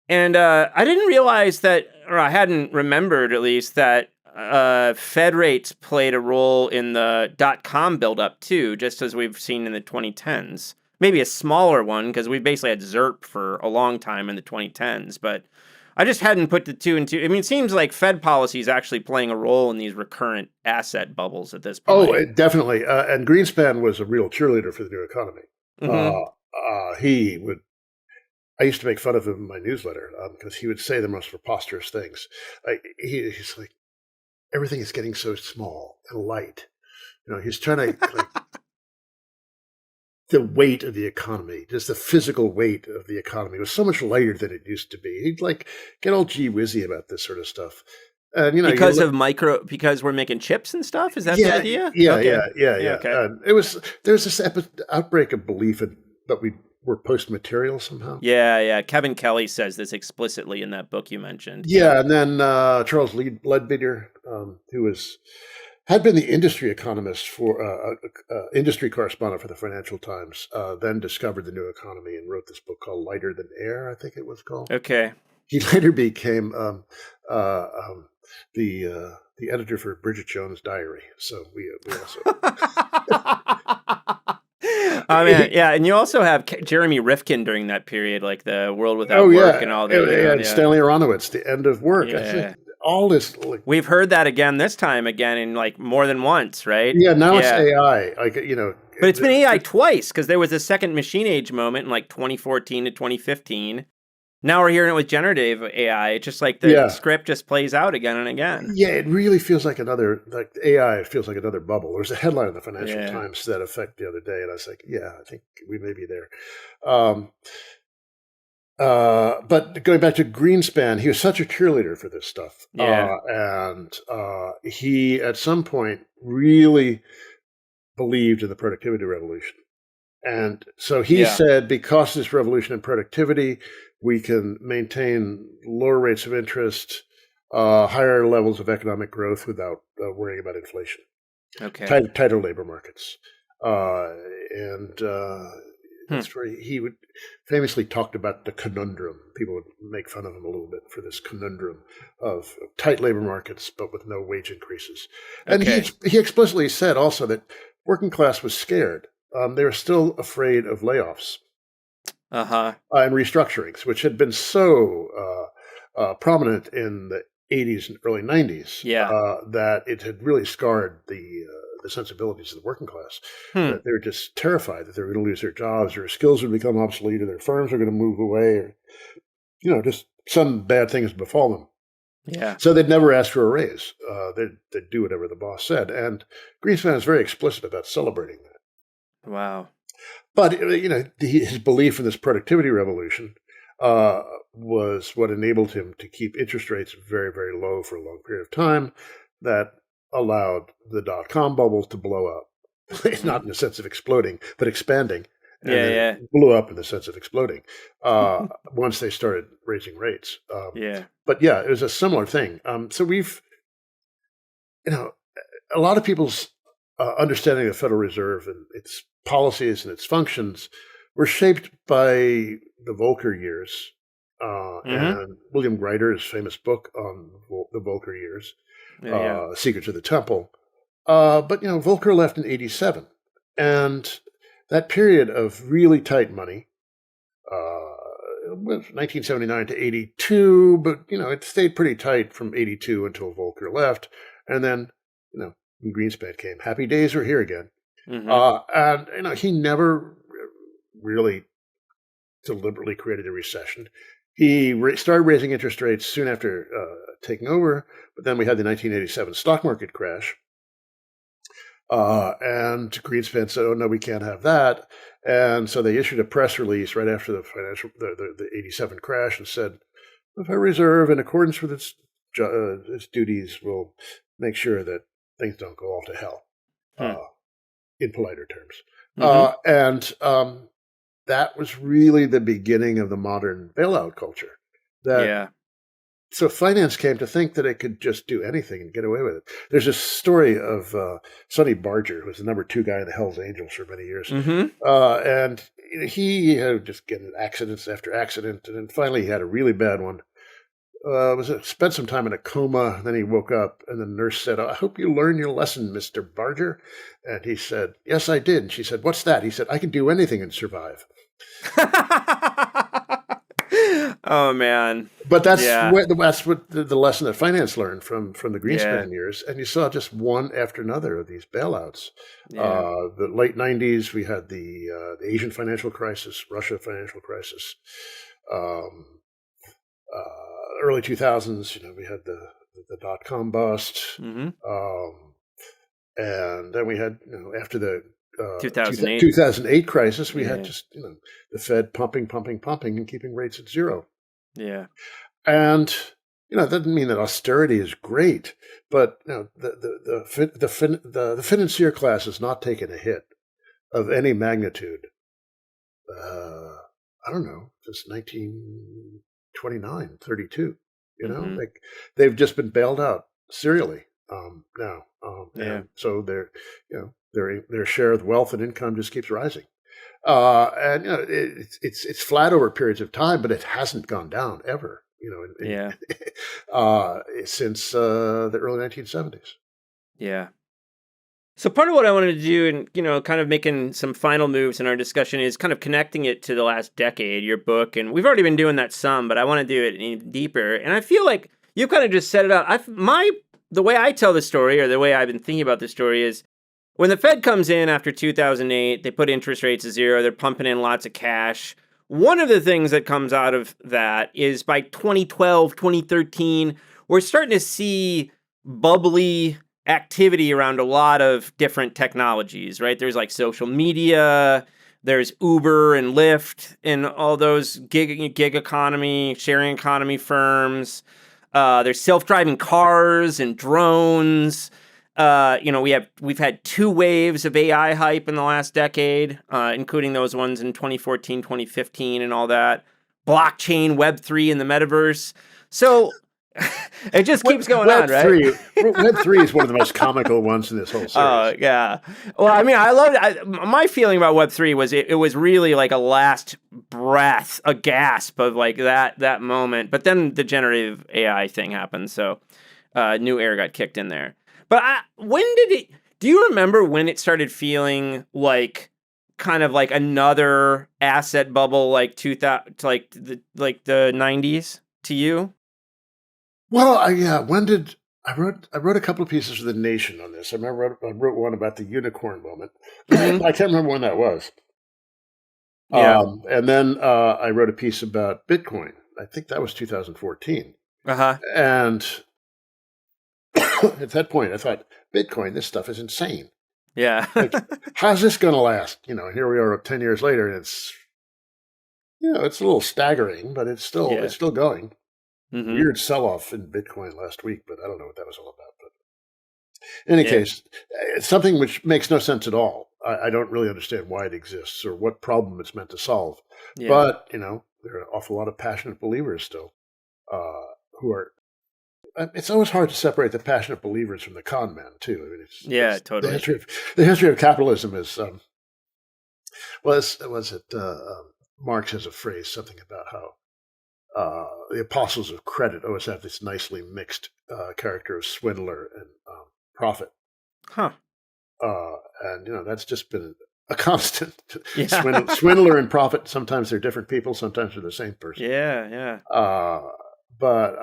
didn't realize that, or I hadn't remembered at least, that Fed rates played a role in the .com buildup too, just as we've seen in the 2010s. Maybe a smaller one, because we basically had ZERP for a long time in the 2010s, but I just hadn't put the two and two. I mean, it seems like Fed policy is actually playing a role in these recurrent asset bubbles at this point. Oh, definitely. And Greenspan was a real cheerleader for the new economy. I used to make fun of him in my newsletter because he would say the most preposterous things. He's like, everything is getting so small and light. He's trying to the weight of the economy, just the physical weight of the economy was so much lighter than it used to be. He'd get all gee whizzy about this sort of stuff. And because we're making chips and stuff. Is that the idea? Yeah. Okay. There's this outbreak of belief that we were post material somehow. Yeah. Kevin Kelly says this explicitly in that book you mentioned. Yeah, and then Charles Leadbeater, who had been the industry economist for industry correspondent for the Financial Times, then discovered the new economy and wrote this book called Lighter Than Air, I think it was called. Okay. He later became the editor for Bridget Jones' Diary. So we also. Oh man, and you also have Jeremy Rifkin during that period, like the World Without Work and all that. And Stanley Aronowitz, The End of Work. Yeah. I think all this. We've heard that again, in like more than once, right? Yeah, now it's AI. But it's been AI twice, because there was a second machine age moment in like 2014 to 2015. Now we're hearing it with generative AI. It's just like the script just plays out again and again. Yeah, it really feels like AI feels like another bubble. There's a headline in the Financial Times to that effect the other day, and I was like, I think we may be there. But going back to Greenspan, he was such a cheerleader for this stuff. And he, at some point, really believed in the productivity revolution. And so he said, because of this revolution in productivity, we can maintain lower rates of interest, higher levels of economic growth without worrying about inflation. Okay. Tighter labor markets. That's where he would famously talked about the conundrum. People would make fun of him a little bit for this conundrum of tight labor markets, but with no wage increases. And he explicitly said also that working class was scared. They were still afraid of layoffs and restructurings, which had been so prominent in the 80s and early 90s that it had really scarred the sensibilities of the working class. That they were just terrified that they were going to lose their jobs, their skills would become obsolete, or their firms were going to move away, or just some bad things befall them. Yeah. So they'd never ask for a raise. They'd do whatever the boss said. And Greenspan is very explicit about celebrating that. Wow. But, his belief in this productivity revolution was what enabled him to keep interest rates very, very low for a long period of time. That allowed the dot-com bubble to blow up. Not in the sense of exploding, but expanding. And it blew up in the sense of exploding once they started raising rates. But it was a similar thing. So we've, a lot of people's understanding of the Federal Reserve and its policies and its functions were shaped by the Volcker years and William Greider's famous book on the Volcker years. Secrets of the Temple. But, Volcker left in 87. And that period of really tight money was 1979 to 82, but, it stayed pretty tight from 82 until Volcker left. And then, when Greenspan came, happy days are here again. And, he never really deliberately created a recession. He started raising interest rates soon after taking over, but then we had the 1987 stock market crash. And Greenspan said, "Oh no, we can't have that." And so they issued a press release right after the 87 crash and said, "The Federal Reserve, in accordance with its duties, will make sure that things don't go all to hell." In politer terms. And that was really the beginning of the modern bailout culture. So finance came to think that it could just do anything and get away with it. There's a story of Sonny Barger, who was the number 2 guy in the Hells Angels for many years. And he had just getting accidents after accident. And then finally he had a really bad one. Spent some time in a coma. Then he woke up and the nurse said, "I hope you learned your lesson, Mr. Barger." And he said, "Yes, I did." And she said, "What's that?" He said, "I can do anything and survive." Oh man! But that's what the lesson that finance learned from the Greenspan years, and you saw just one after another of these bailouts. The late 90s, we had the Asian financial crisis, Russia financial crisis. Early 2000s, we had the dot-com bust, and then we had after the 2008 crisis, we had just the Fed pumping and keeping rates at zero. And that doesn't mean that austerity is great, but the financier class has not taken a hit of any magnitude. I don't know, since 1929, 32. Like they've just been bailed out serially now. And so their share of wealth and income just keeps rising. And it's flat over periods of time, but it hasn't gone down ever. Since the early 1970s. So part of what I wanted to do, and kind of making some final moves in our discussion, is kind of connecting it to the last decade, your book, and we've already been doing that some, but I want to do it even deeper. And I feel like you kind of just set it up. The way I tell the story, or the way I've been thinking about the story, is when the Fed comes in after 2008, they put interest rates at zero, they're pumping in lots of cash. One of the things that comes out of that is by 2012, 2013, we're starting to see bubbly activity around a lot of different technologies, right? There's like social media, there's Uber and Lyft and all those gig economy, sharing economy firms. There's self-driving cars and drones. We've had 2 waves of AI hype in the last decade, including those ones in 2014, 2015 and all that. Blockchain, Web3 and the metaverse. So It just keeps going Web on, right? 3, Web 3 is one of the most comical ones in this whole series. Oh, yeah. Well, I mean, my feeling about Web3 was it was really like a last breath, a gasp of like that moment. But then the generative AI thing happened, so new air got kicked in there. But do you remember when it started feeling like kind of like another asset bubble, like 2000, like the 90s to you? Well, yeah. When did I wrote a couple of pieces for The Nation on this. I remember I wrote one about the unicorn moment. Mm-hmm. I can't remember when that was. Yeah. And then I wrote a piece about Bitcoin. I think that was 2014. Uh-huh. And at that point, I thought, Bitcoin, this stuff is insane. Yeah. Like, how's this going to last? You know, here we are 10 years later, and it's it's a little staggering, but it's still going. Mm-hmm. Weird sell-off in Bitcoin last week, but I don't know what that was all about. But in any case, it's something which makes no sense at all. I don't really understand why it exists or what problem it's meant to solve. Yeah. But, there are an awful lot of passionate believers still who are. It's always hard to separate the passionate believers from the con men, too. I mean, Totally. The history of capitalism is Marx has a phrase, something about how the apostles of credit always have this nicely mixed character of swindler and prophet. Huh. And that's just been a constant. Yeah. Swindler and prophet, sometimes they're different people, sometimes they're the same person. Yeah. But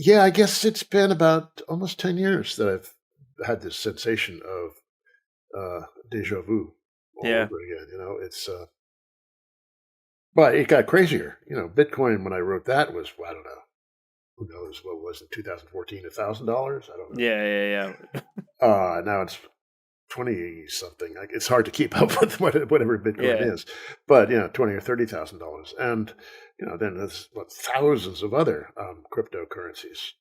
I guess it's been about almost 10 years that I've had this sensation of deja vu all over again. It's but it got crazier. Bitcoin, when I wrote that, was, I don't know, who knows what was in 2014, $1,000? I don't know. Yeah. Now it's 20 something. It's hard to keep up with whatever Bitcoin is, but $20,000 or $30,000, and then there's thousands of other cryptocurrencies,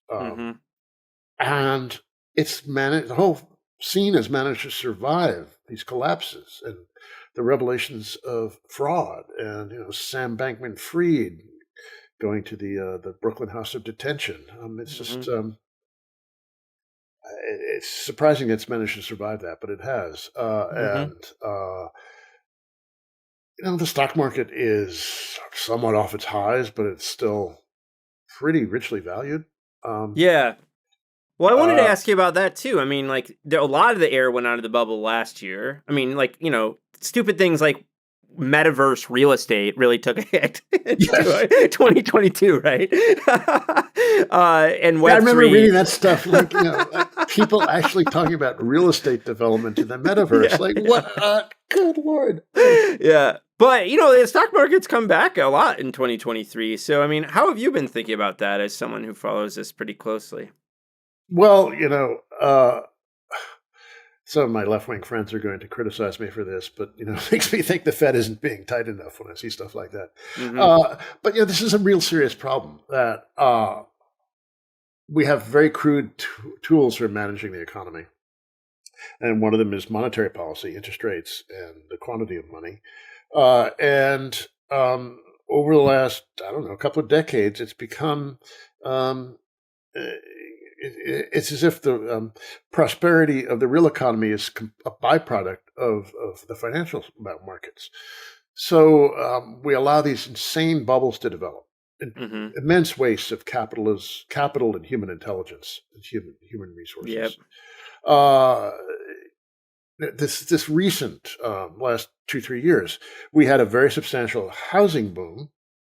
and it's managed. The whole scene has managed to survive these collapses and the revelations of fraud, and Sam Bankman-Fried going to the Brooklyn House of Detention. It's just it's surprising it's managed to survive that, but it has. And the stock market is somewhat off its highs, but it's still pretty richly valued. Yeah. Well, I wanted to ask you about that too. I mean, like, a lot of the air went out of the bubble last year. I mean, like, stupid things like metaverse real estate really took a hit in 2022, right? And Web3. I remember reading that stuff, like people actually talking about real estate development in the metaverse. What? Good Lord. Yeah. But, the stock market's come back a lot in 2023. So, I mean, how have you been thinking about that as someone who follows this pretty closely? Well, some of my left-wing friends are going to criticize me for this, but it makes me think the Fed isn't being tight enough when I see stuff like that. But this is a real serious problem that we have very crude tools for managing the economy, and one of them is monetary policy, interest rates, and the quantity of money. And over the last, I don't know, a couple of decades, it's become it's as if the prosperity of the real economy is a byproduct of the financial markets. So we allow these insane bubbles to develop, immense wastes of capital and human intelligence and human resources. This recent last 2-3 years, we had a very substantial housing boom,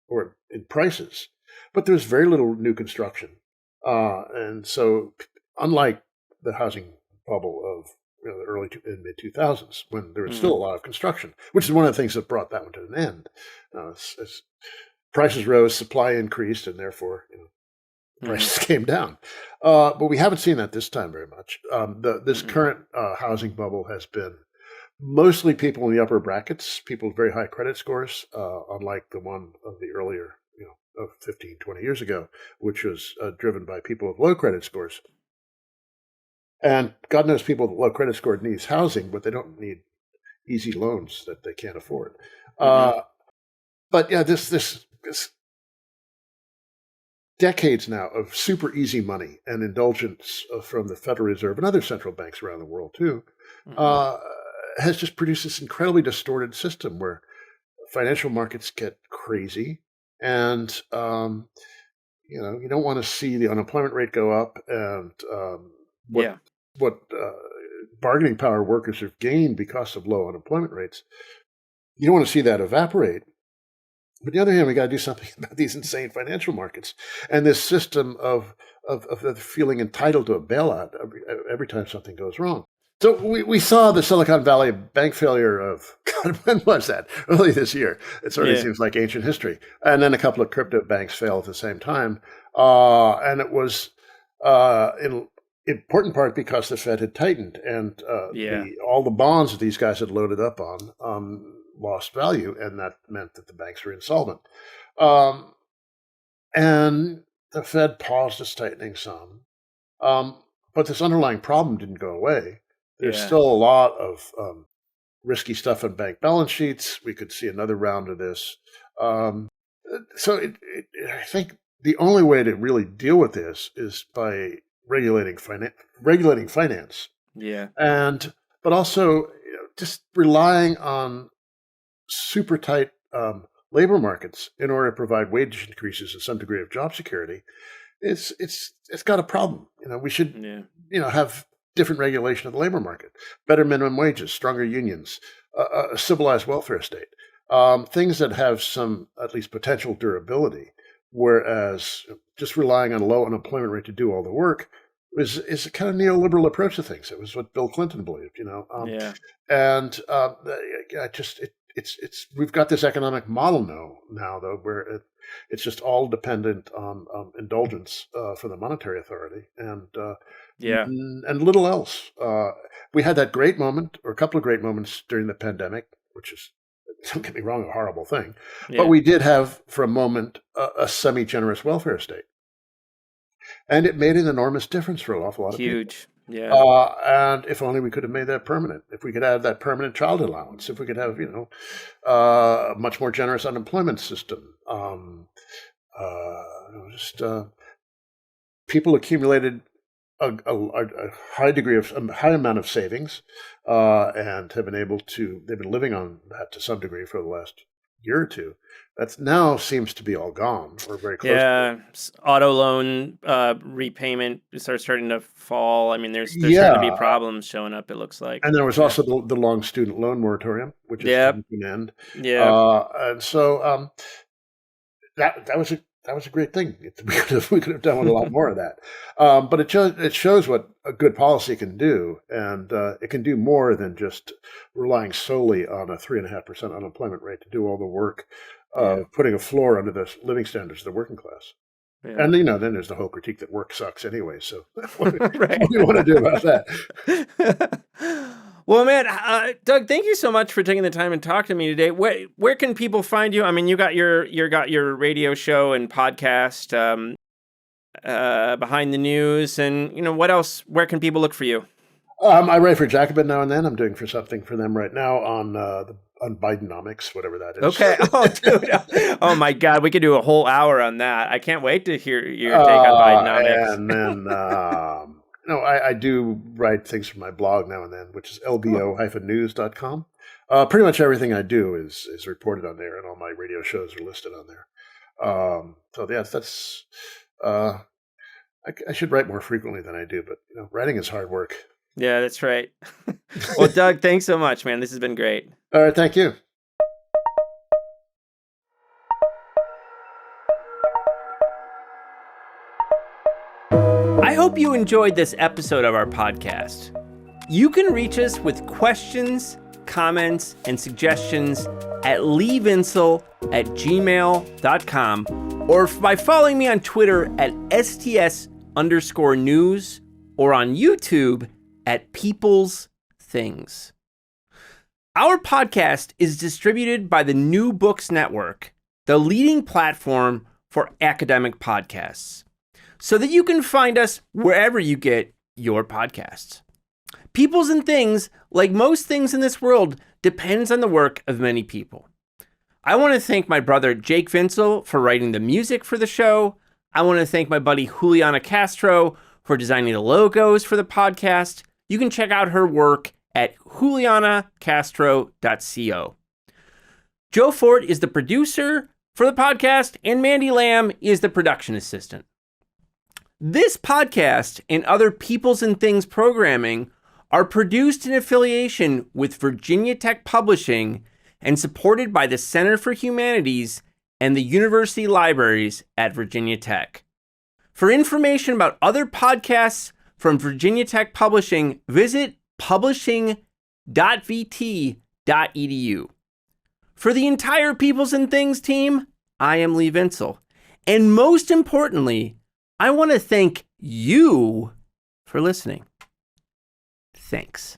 or in prices, but there was very little new construction. And so, unlike the housing bubble of the early and mid 2000s, when there was still a lot of construction, which is one of the things that brought that one to an end. As prices rose, supply increased, and therefore prices came down. But we haven't seen that this time very much. This current housing bubble has been mostly people in the upper brackets, people with very high credit scores, unlike the one of the earlier of 15, 20 years ago, which was driven by people with low credit scores. And God knows people with low credit score needs housing, but they don't need easy loans that they can't afford. But this decades now of super easy money and indulgence from the Federal Reserve and other central banks around the world too, has just produced this incredibly distorted system where financial markets get crazy, and you don't want to see the unemployment rate go up, and what bargaining power workers have gained because of low unemployment rates. You don't want to see that evaporate. But on the other hand, we got to do something about these insane financial markets and this system of feeling entitled to a bailout every time something goes wrong. So we saw the Silicon Valley bank failure of, God, when was that? Early this year. It certainly seems like ancient history. And then a couple of crypto banks failed at the same time. And it was in important part because the Fed had tightened, and all the bonds that these guys had loaded up on lost value, and that meant that the banks were insolvent. And the Fed paused its tightening some. But this underlying problem didn't go away. There's still a lot of risky stuff on bank balance sheets. We could see another round of this. So I think the only way to really deal with this is by regulating finance. But also just relying on super tight labor markets in order to provide wage increases and some degree of job security. It's got a problem. We should have different regulation of the labor market, better minimum wages, stronger unions, a civilized welfare state, things that have some at least potential durability. Whereas just relying on a low unemployment rate to do all the work is a kind of neoliberal approach to things. It was what Bill Clinton believed, And we've got this economic model now though, where it's just all dependent on indulgence for the monetary authority and little else. We had that great moment, or a couple of great moments during the pandemic, which is, don't get me wrong, a horrible thing. But we did have, for a moment, a semi-generous welfare state. And it made an enormous difference for an awful lot of people. Huge. Yeah. And if only we could have made that permanent. If we could have that permanent child allowance, if we could have, a much more generous unemployment system. People accumulated a high amount of savings, and have been they've been living on that to some degree for the last year or two. That's now seems to be all gone, or very close. Auto loan repayment starting to fall. I mean, there's starting to be problems showing up, it looks like. And there was also the long student loan moratorium, which is coming to an end. And so that was a great thing. We could have done a lot more of that. But it shows what a good policy can do, and it can do more than just relying solely on a 3.5% unemployment rate to do all the work of putting a floor under the living standards of the working class. And then there's the whole critique that work sucks anyway. So what do you want to do about that? Well, man, Doug, thank you so much for taking the time and talk to me today. Where can people find you? I mean, you got your radio show and podcast, Behind the News, and what else? Where can people look for you? I write for Jacobin now and then. I'm doing something for them right now on Bidenomics, whatever that is. Okay. Oh, dude. Oh my God, we could do a whole hour on that. I can't wait to hear your take on Bidenomics. And then. I do write things for my blog now and then, which is lbo-news.com. Pretty much everything I do is reported on there, and all my radio shows are listed on there. That's. I should write more frequently than I do, but writing is hard work. Yeah, that's right. Well, Doug, thanks so much, man. This has been great. All right, thank you. I hope you enjoyed this episode of our podcast. You can reach us with questions, comments, and suggestions at leevinsel@gmail.com, or by following me on Twitter at sts_news, or on YouTube at People's Things. Our podcast is distributed by the New Books Network, the leading platform for academic podcasts, so that you can find us wherever you get your podcasts. People's and Things, like most things in this world, depends on the work of many people. I want to thank my brother Jake Vinsel for writing the music for the show, I want to thank my buddy Juliana Castro for designing the logos for the podcast. You can check out her work at julianacastro.co. Joe Fort is the producer for the podcast, and Mandy Lamb is the production assistant. This podcast and other Peoples and Things programming are produced in affiliation with Virginia Tech Publishing and supported by the Center for Humanities and the University Libraries at Virginia Tech. For information about other podcasts from Virginia Tech Publishing, visit publishing.vt.edu. For the entire Peoples and Things team, I am Lee Vinsel. And most importantly, I want to thank you for listening. Thanks.